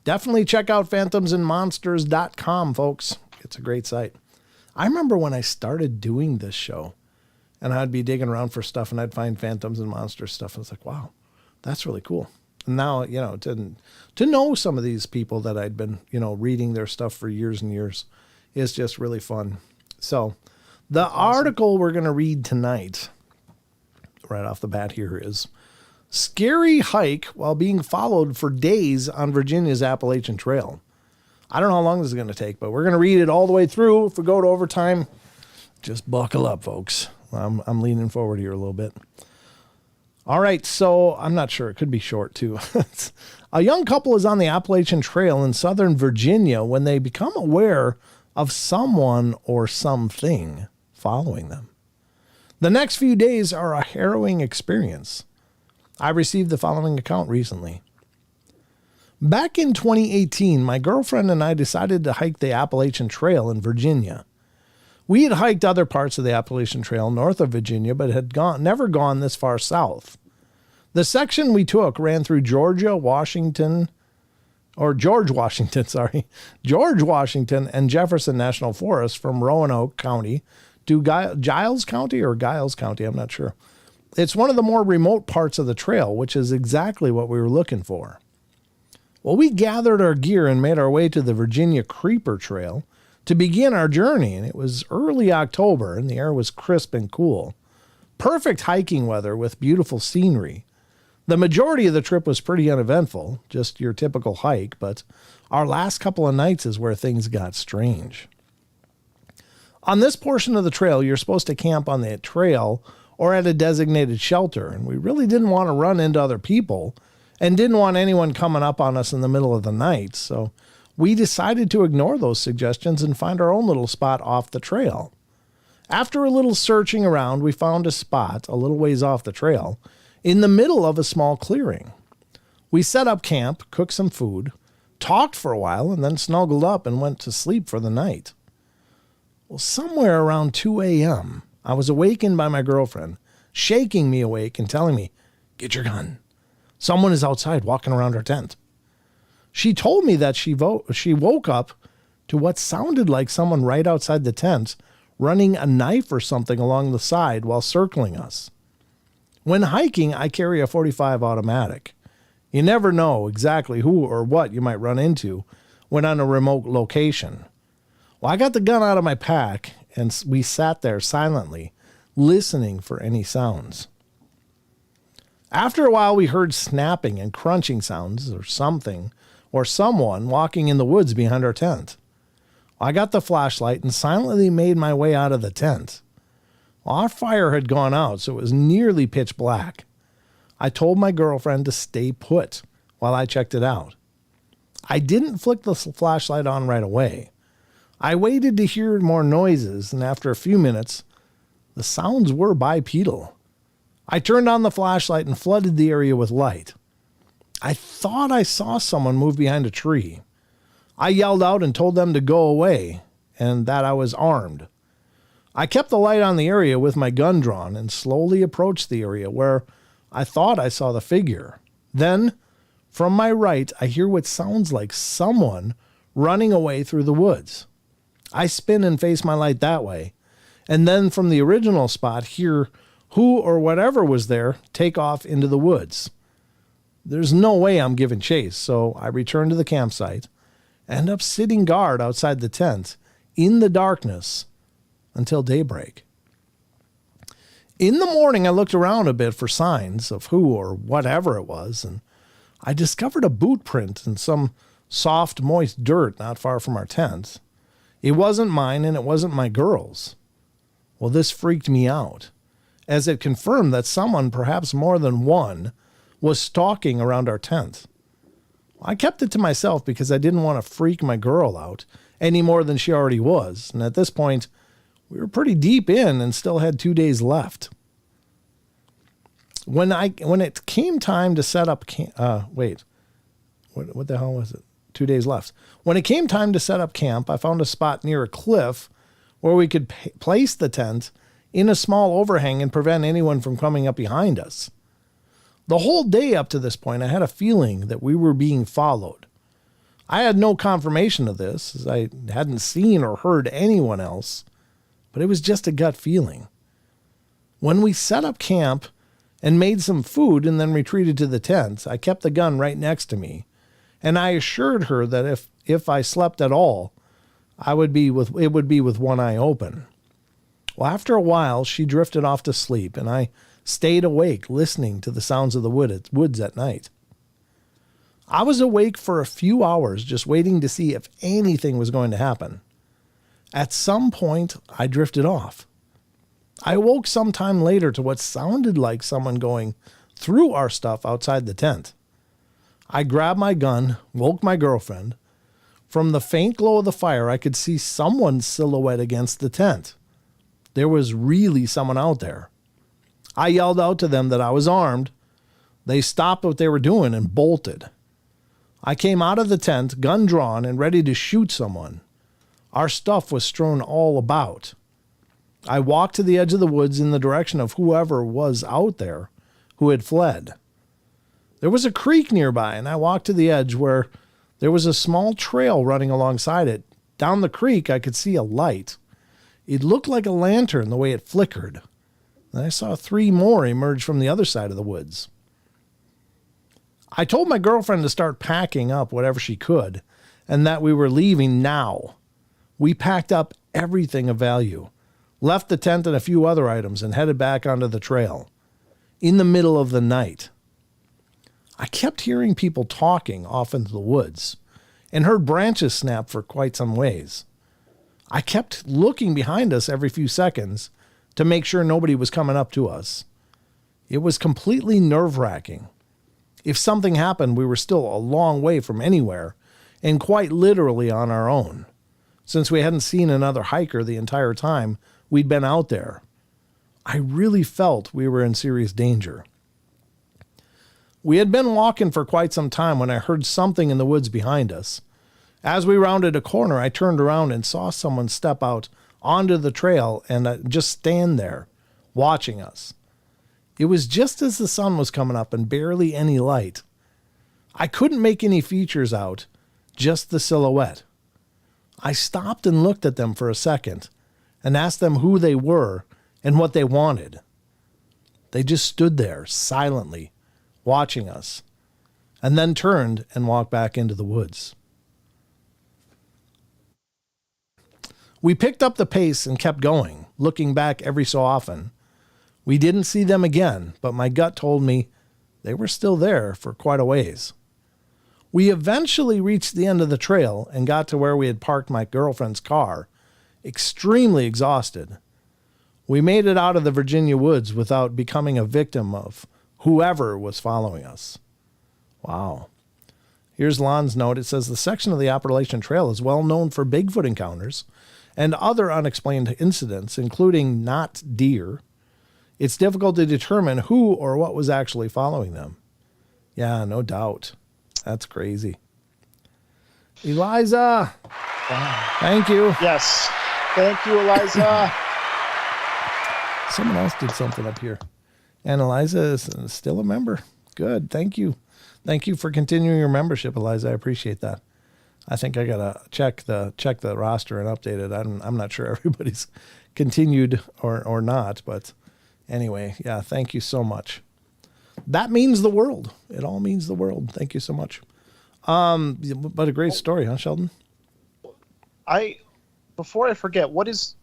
definitely check out phantomsandmonsters.com, folks. It's a great site. I remember when I started doing this show, and I'd be digging around for stuff, and I'd find Phantoms and Monsters stuff. And it's like, wow, that's really cool. And now, to know some of these people that I'd been, reading their stuff for years and years is just really fun. So the article we're going to read tonight, right off the bat here, is Scary Hike While Being Followed for Days on Virginia's Appalachian Trail. I don't know how long this is going to take, but we're going to read it all the way through. If we go to overtime, just buckle up, folks. I'm leaning forward here a little bit. All right, so I'm not sure. It could be short, too. A young couple is on the Appalachian Trail in southern Virginia when they become aware of someone or something following them. The next few days are a harrowing experience. I received the following account recently. Back in 2018, my girlfriend and I decided to hike the Appalachian Trail in Virginia. We had hiked other parts of the Appalachian Trail north of Virginia, but had never gone this far south. The section we took ran through George Washington, and Jefferson National Forest from Roanoke County to Giles County, I'm not sure. It's one of the more remote parts of the trail, which is exactly what we were looking for. Well, we gathered our gear and made our way to the Virginia Creeper Trail to begin our journey, and it was early October, and the air was crisp and cool. Perfect hiking weather with beautiful scenery. The majority of the trip was pretty uneventful, just your typical hike, but our last couple of nights is where things got strange. On this portion of the trail, you're supposed to camp on the trail or at a designated shelter, and we really didn't want to run into other people and didn't want anyone coming up on us in the middle of the night, so we decided to ignore those suggestions and find our own little spot off the trail. After a little searching around, we found a spot a little ways off the trail in the middle of a small clearing. We set up camp, cooked some food, talked for a while, and then snuggled up and went to sleep for the night. Well, somewhere around 2 a.m., I was awakened by my girlfriend, shaking me awake and telling me, "Get your gun. Someone is outside walking around our tent." She told me that she woke up to what sounded like someone right outside the tent running a knife or something along the side while circling us. When hiking, I carry a .45 automatic. You never know exactly who or what you might run into when on a remote location. Well, I got the gun out of my pack, and we sat there silently, listening for any sounds. After a while, we heard snapping and crunching sounds or something, or someone walking in the woods behind our tent. I got the flashlight and silently made my way out of the tent. Well, our fire had gone out, so it was nearly pitch black. I told my girlfriend to stay put while I checked it out. I didn't flick the flashlight on right away. I waited to hear more noises, and after a few minutes, the sounds were bipedal. I turned on the flashlight and flooded the area with light. I thought I saw someone move behind a tree. I yelled out and told them to go away and that I was armed. I kept the light on the area with my gun drawn and slowly approached the area where I thought I saw the figure. Then, from my right, I hear what sounds like someone running away through the woods. I spin and face my light that way, and then from the original spot hear who or whatever was there take off into the woods. There's no way I'm giving chase, so I return to the campsite, end up sitting guard outside the tent in the darkness until daybreak. In the morning, I looked around a bit for signs of who or whatever it was, and I discovered a boot print in some soft, moist dirt not far from our tent. It wasn't mine, and it wasn't my girl's. Well, this freaked me out, as it confirmed that someone, perhaps more than one, was stalking around our tent. I kept it to myself because I didn't want to freak my girl out any more than she already was, and at this point, we were pretty deep in and still had 2 days left. When it came time to set up what the hell was it? 2 days left. When it came time to set up camp, I found a spot near a cliff where we could place the tent in a small overhang and prevent anyone from coming up behind us. The whole day up to this point, I had a feeling that we were being followed. I had no confirmation of this, as I hadn't seen or heard anyone else, but it was just a gut feeling. When we set up camp and made some food and then retreated to the tent, I kept the gun right next to me, and I assured her that if I slept at all, it would be with one eye open. Well, after a while, she drifted off to sleep, and I stayed awake listening to the sounds of the woods at night. I was awake for a few hours just waiting to see if anything was going to happen. At some point, I drifted off. I awoke sometime later to what sounded like someone going through our stuff outside the tent. I grabbed my gun, woke my girlfriend. From the faint glow of the fire, I could see someone's silhouette against the tent. There was really someone out there. I yelled out to them that I was armed. They stopped what they were doing and bolted. I came out of the tent, gun drawn and ready to shoot someone. Our stuff was strewn all about. I walked to the edge of the woods in the direction of whoever was out there who had fled. There was a creek nearby, and I walked to the edge where there was a small trail running alongside it. Down the creek, I could see a light. It looked like a lantern the way it flickered. Then I saw 3 more emerge from the other side of the woods. I told my girlfriend to start packing up whatever she could, and that we were leaving now. We packed up everything of value, left the tent and a few other items, and headed back onto the trail. In the middle of the night, I kept hearing people talking off into the woods and heard branches snap for quite some ways. I kept looking behind us every few seconds to make sure nobody was coming up to us. It was completely nerve-wracking. If something happened, we were still a long way from anywhere and quite literally on our own, since we hadn't seen another hiker the entire time we'd been out there. I really felt we were in serious danger. We had been walking for quite some time when I heard something in the woods behind us. As we rounded a corner, I turned around and saw someone step out onto the trail and just stand there, watching us. It was just as the sun was coming up and barely any light. I couldn't make any features out, just the silhouette. I stopped and looked at them for a second and asked them who they were and what they wanted. They just stood there silently, watching us, and then turned and walked back into the woods. We picked up the pace and kept going, looking back every so often. We didn't see them again, but my gut told me they were still there for quite a ways. We eventually reached the end of the trail and got to where we had parked my girlfriend's car, extremely exhausted. We made it out of the Virginia woods without becoming a victim of whoever was following us. Wow. Here's Lon's note. It says the section of the Appalachian Trail is well known for Bigfoot encounters and other unexplained incidents, including not deer. It's difficult to determine who or what was actually following them. Yeah, no doubt. That's crazy. Eliza. Wow. Thank you. Yes. Thank you, Eliza. Someone else did something up here. And Eliza is still a member. Good. Thank you. Thank you for continuing your membership, Eliza. I appreciate that. I think I gotta check the roster and update it. I'm not sure everybody's continued or not, but anyway, yeah, thank you so much. That means the world. It all means the world. Thank you so much. But a great story, huh, Sheldon? Before I forget, what is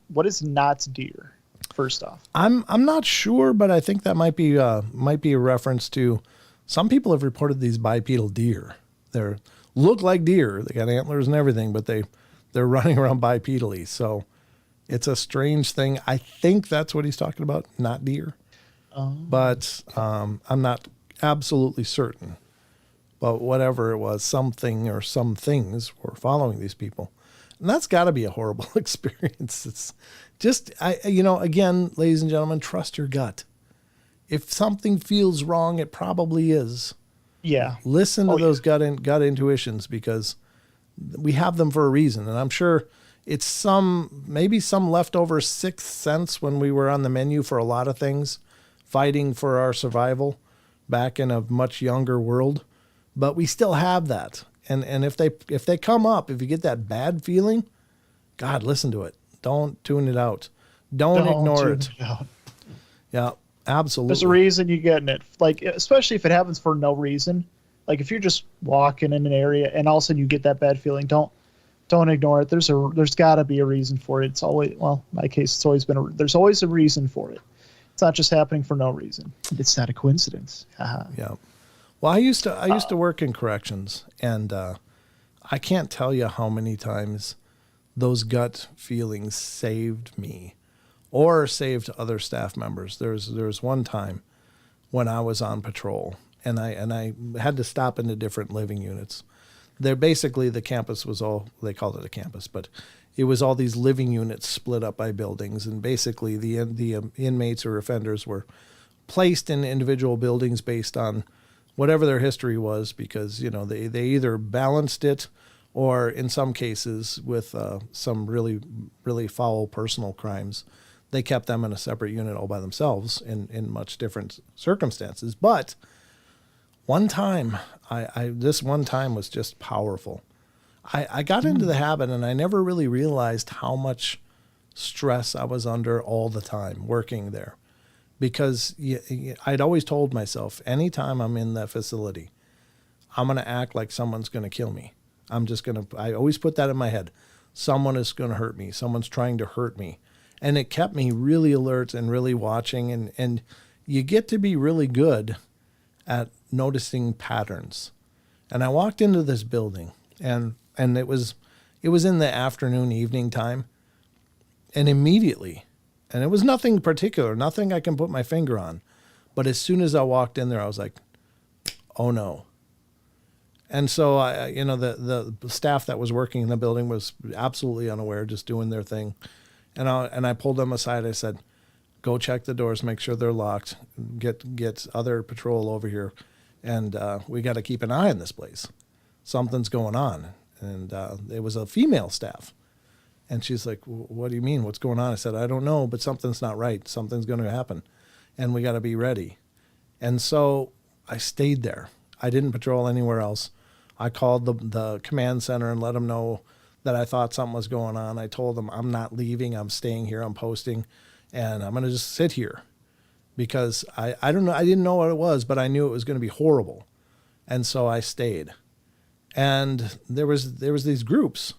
not deer? First off, I'm not sure, but I think that might be a reference to some people have reported these bipedal deer. They look like deer. They got antlers and everything, but they're running around bipedally. So it's a strange thing. I think that's what he's talking about, not deer. But I'm not absolutely certain. But whatever it was, something or some things were following these people. And that's got to be a horrible experience. It's just, again, ladies and gentlemen, trust your gut. If something feels wrong, it probably is. Yeah. Listen to those gut intuitions, because we have them for a reason. And I'm sure it's maybe some leftover sixth sense when we were on the menu for a lot of things, fighting for our survival back in a much younger world. But we still have that. And if they come up, if you get that bad feeling, God, listen to it. Don't tune it out. Don't ignore it. Yeah, absolutely. There's a reason you're getting it. Like, especially if it happens for no reason. Like if you're just walking in an area and all of a sudden you get that bad feeling, don't ignore it. There's got to be a reason for it. It's always, well, in my case, it's always been there's always a reason for it. It's not just happening for no reason. It's not a coincidence. Yeah. Well, I used to work in corrections, and I can't tell you how many times those gut feelings saved me or saved other staff members. There was one time when I was on patrol, and I had to stop into different living units. They're basically, the campus was all, they called it a campus, but it was all these living units split up by buildings, and basically the inmates or offenders were placed in individual buildings based on whatever their history was, because they either balanced it, or in some cases with some really, really foul personal crimes, they kept them in a separate unit all by themselves in much different circumstances. But one time, this one time was just powerful. I got into the habit, and I never really realized how much stress I was under all the time working there. Because I'd always told myself, anytime I'm in that facility, I'm going to act like someone's going to kill me. I always put that in my head. Someone is going to hurt me. Someone's trying to hurt me. And it kept me really alert and really watching. And you get to be really good at noticing patterns. And I walked into this building, and it was in the afternoon, evening time. And immediately, and it was nothing particular, nothing I can put my finger on, but as soon as I walked in there, I was like, oh no. And so the staff that was working in the building was absolutely unaware, just doing their thing. And I pulled them aside. I said, go check the doors, make sure they're locked, get other patrol over here. And we got to keep an eye on this place. Something's going on. And it was a female staff. And she's like, what do you mean? What's going on? I said, I don't know, but something's not right. Something's going to happen. And we got to be ready. And so I stayed there. I didn't patrol anywhere else. I called the command center and let them know that I thought something was going on. I told them I'm not leaving. I'm staying here. I'm posting. And I'm going to just sit here. Because I don't know. I didn't know what it was, but I knew it was going to be horrible. And so I stayed. And there was these groups.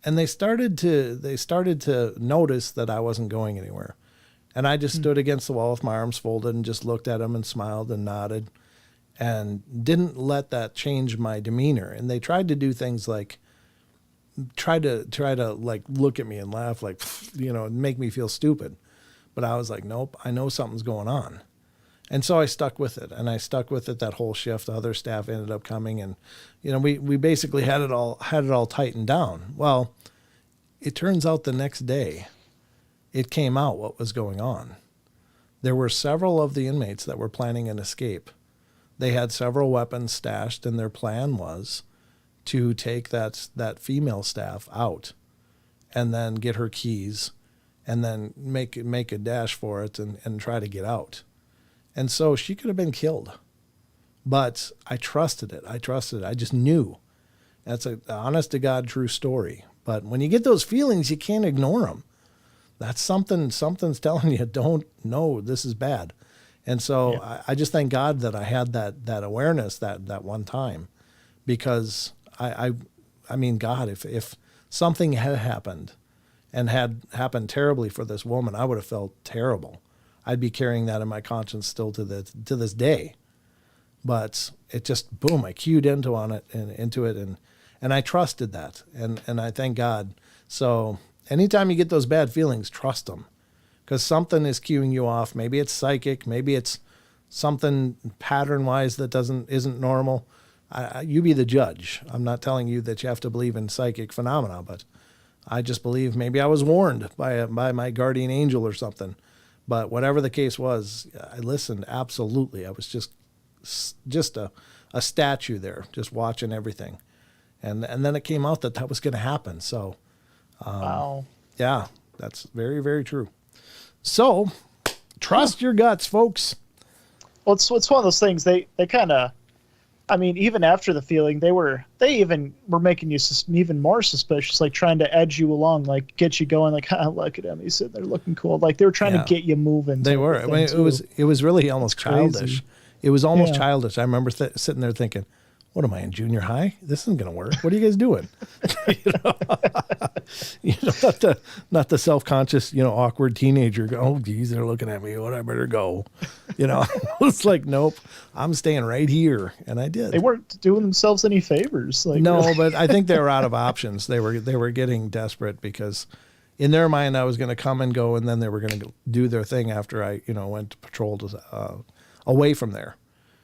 And they started to notice that I wasn't going anywhere. And I just stood against the wall with my arms folded and just looked at them and smiled and nodded and didn't let that change my demeanor. And they tried to do things like try to like look at me and laugh, like, make me feel stupid. But I was like, nope, I know something's going on. And so I stuck with it, and I stuck with it that whole shift. Other staff ended up coming, and we basically had it all tightened down. Well, it turns out the next day, it came out what was going on. There were several of the inmates that were planning an escape. They had several weapons stashed, and their plan was to take that female staff out, and then get her keys, and then make a dash for it, and try to get out. And so she could have been killed. But I trusted it. I just knew. That's an honest to God true story. But when you get those feelings, you can't ignore them. That's something's telling you, don't know, this is bad. And so yeah. I just thank God that I had that awareness that one time. Because I mean, God, if something had happened and had happened terribly for this woman, I would have felt terrible. I'd be carrying that in my conscience still to this day. But it just, boom, I cued into it and I trusted that. And I thank God. So anytime you get those bad feelings, trust them. Because something is cueing you off. Maybe it's psychic. Maybe it's something pattern-wise that isn't normal. You be the judge. I'm not telling you that you have to believe in psychic phenomena, but I just believe maybe I was warned by my guardian angel or something. But whatever the case was, I listened, absolutely. I was just a statue there, just watching everything. And then it came out that was going to happen. So, wow. Yeah, that's very, very true. So, trust your guts, folks. Well, it's one of those things, they kind of, I mean, even after the feeling, they even were making you even more suspicious, like trying to edge you along, like get you going, like, look at him, he's sitting there looking cool. Like they were trying to get you moving. They were. I mean, it was really almost childish. It was almost childish. I remember sitting there thinking, what am I in junior high? This isn't going to work. What are you guys doing? Not the self-conscious, awkward teenager. Oh, geez, they're looking at me. What, I better go. It's like, nope, I'm staying right here. And I did. They weren't doing themselves any favors. Like, no, really. But I think they were out of options. They were getting desperate because in their mind, I was going to come and go, and then they were going to do their thing after I, went to patrol away from there.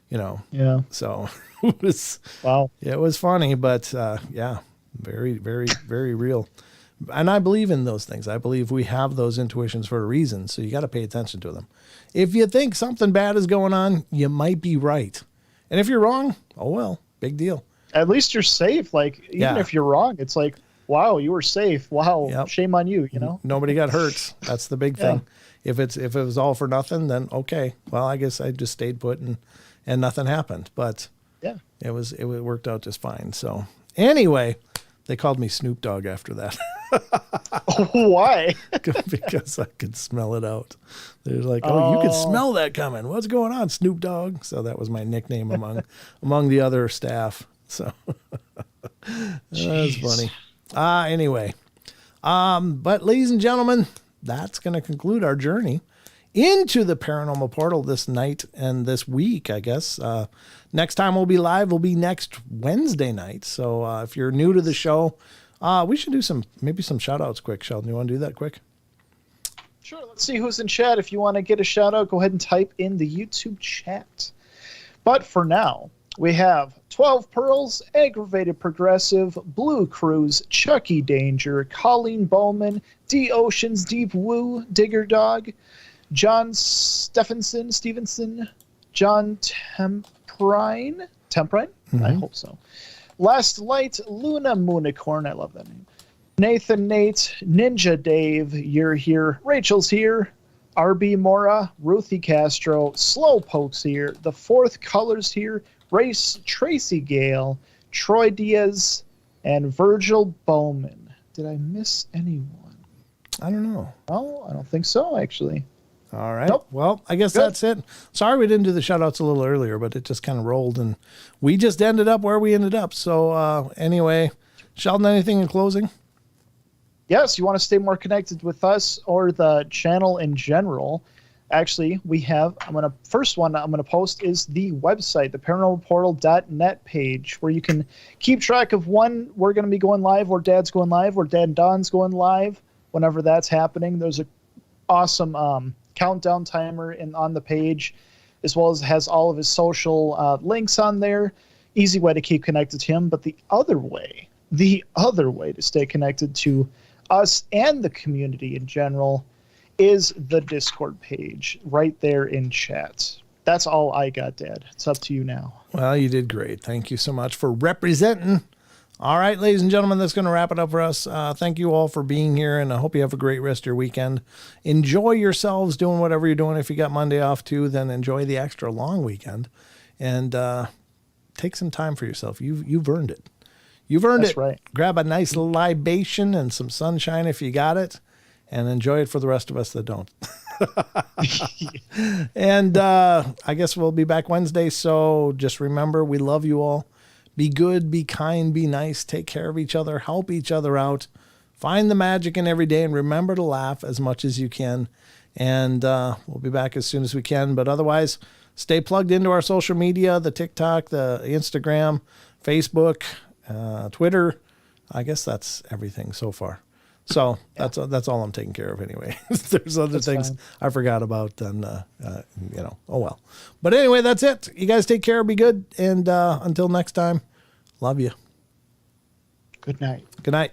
Yeah. So it was, wow. It was funny, but very, very, very real. And I believe in those things. I believe we have those intuitions for a reason. So you got to pay attention to them. If you think something bad is going on, you might be right. And if you're wrong, oh well, big deal. At least you're safe. Like, even if you're wrong, it's like, wow, you were safe. Wow. Yep. Shame on you. Nobody got hurt. That's the big thing. If it was all for nothing, then okay. Well, I guess I just stayed put and nothing happened, but it worked out just fine. So anyway, they called me Snoop Dogg after that. Why? Because I could smell it out. They're like, oh, you can smell that coming. What's going on, Snoop Dogg? So that was my nickname among the other staff. So that was funny. Anyway, but ladies and gentlemen, that's going to conclude our journey into the Paranormal Portal this night and this week, I guess. Next time we'll be live will be next Wednesday night. So if you're new to the show, we should do maybe some shout outs quick. Sheldon, you want to do that quick? Sure, let's see who's in chat. If you want to get a shout out, go ahead and type in the YouTube chat. But for now, we have 12 Pearls, Aggravated Progressive, Blue Cruise, Chucky Danger, Colleen Bowman, D Oceans, Deep Woo, Digger Dog, John Stevenson, John Temprine? Mm-hmm. I hope so. Last Light, Luna Moonicorn, I love that name. Nathan Nate, Ninja Dave, you're here. Rachel's here. RB Mora, Ruthie Castro, Slowpoke's here. The Fourth Color's here. Race Tracy Gale, Troy Diaz, and Virgil Bowman. Did I miss anyone? I don't know. Oh, I don't think so, actually. All right. Nope. Well, I guess Good. that's it. Sorry we didn't do the shout-outs a little earlier, but it just kind of rolled, and we just ended up where we ended up. So anyway, Sheldon, anything in closing? Yes, you want to stay more connected with us or the channel in general. Actually, we have, first one I'm going to post is the website, the paranormalportal.net page, where you can keep track of when we're going to be going live, or Dad's going live, or Dad and Don's going live, whenever that's happening. There's a awesome countdown timer on the page, as well as has all of his social links on there. Easy way to keep connected to him. But the other way to stay connected to us and the community in general is the Discord page right there in chat. That's all I got, Dad. It's up to you now. Well, you did great. Thank you so much for representing. All right, ladies and gentlemen, that's going to wrap it up for us. Thank you all for being here, and I hope you have a great rest of your weekend. Enjoy yourselves doing whatever you're doing. If you got Monday off too, then enjoy the extra long weekend, and take some time for yourself. You've earned it. You've earned That's it. right. Grab a nice libation and some sunshine if you got it, and enjoy it for the rest of us that don't. And I guess we'll be back Wednesday. So just remember, we love you all. Be good, be kind, be nice, take care of each other, help each other out. Find the magic in every day, and remember to laugh as much as you can. And we'll be back as soon as we can. But otherwise, stay plugged into our social media, the TikTok, the Instagram, Facebook, Twitter. I guess that's everything so far. So that's all I'm taking care of anyway. There's other things fine. I forgot about, and oh well. But anyway, that's it. You guys take care, be good, and until next time, love you. Good night. Good night.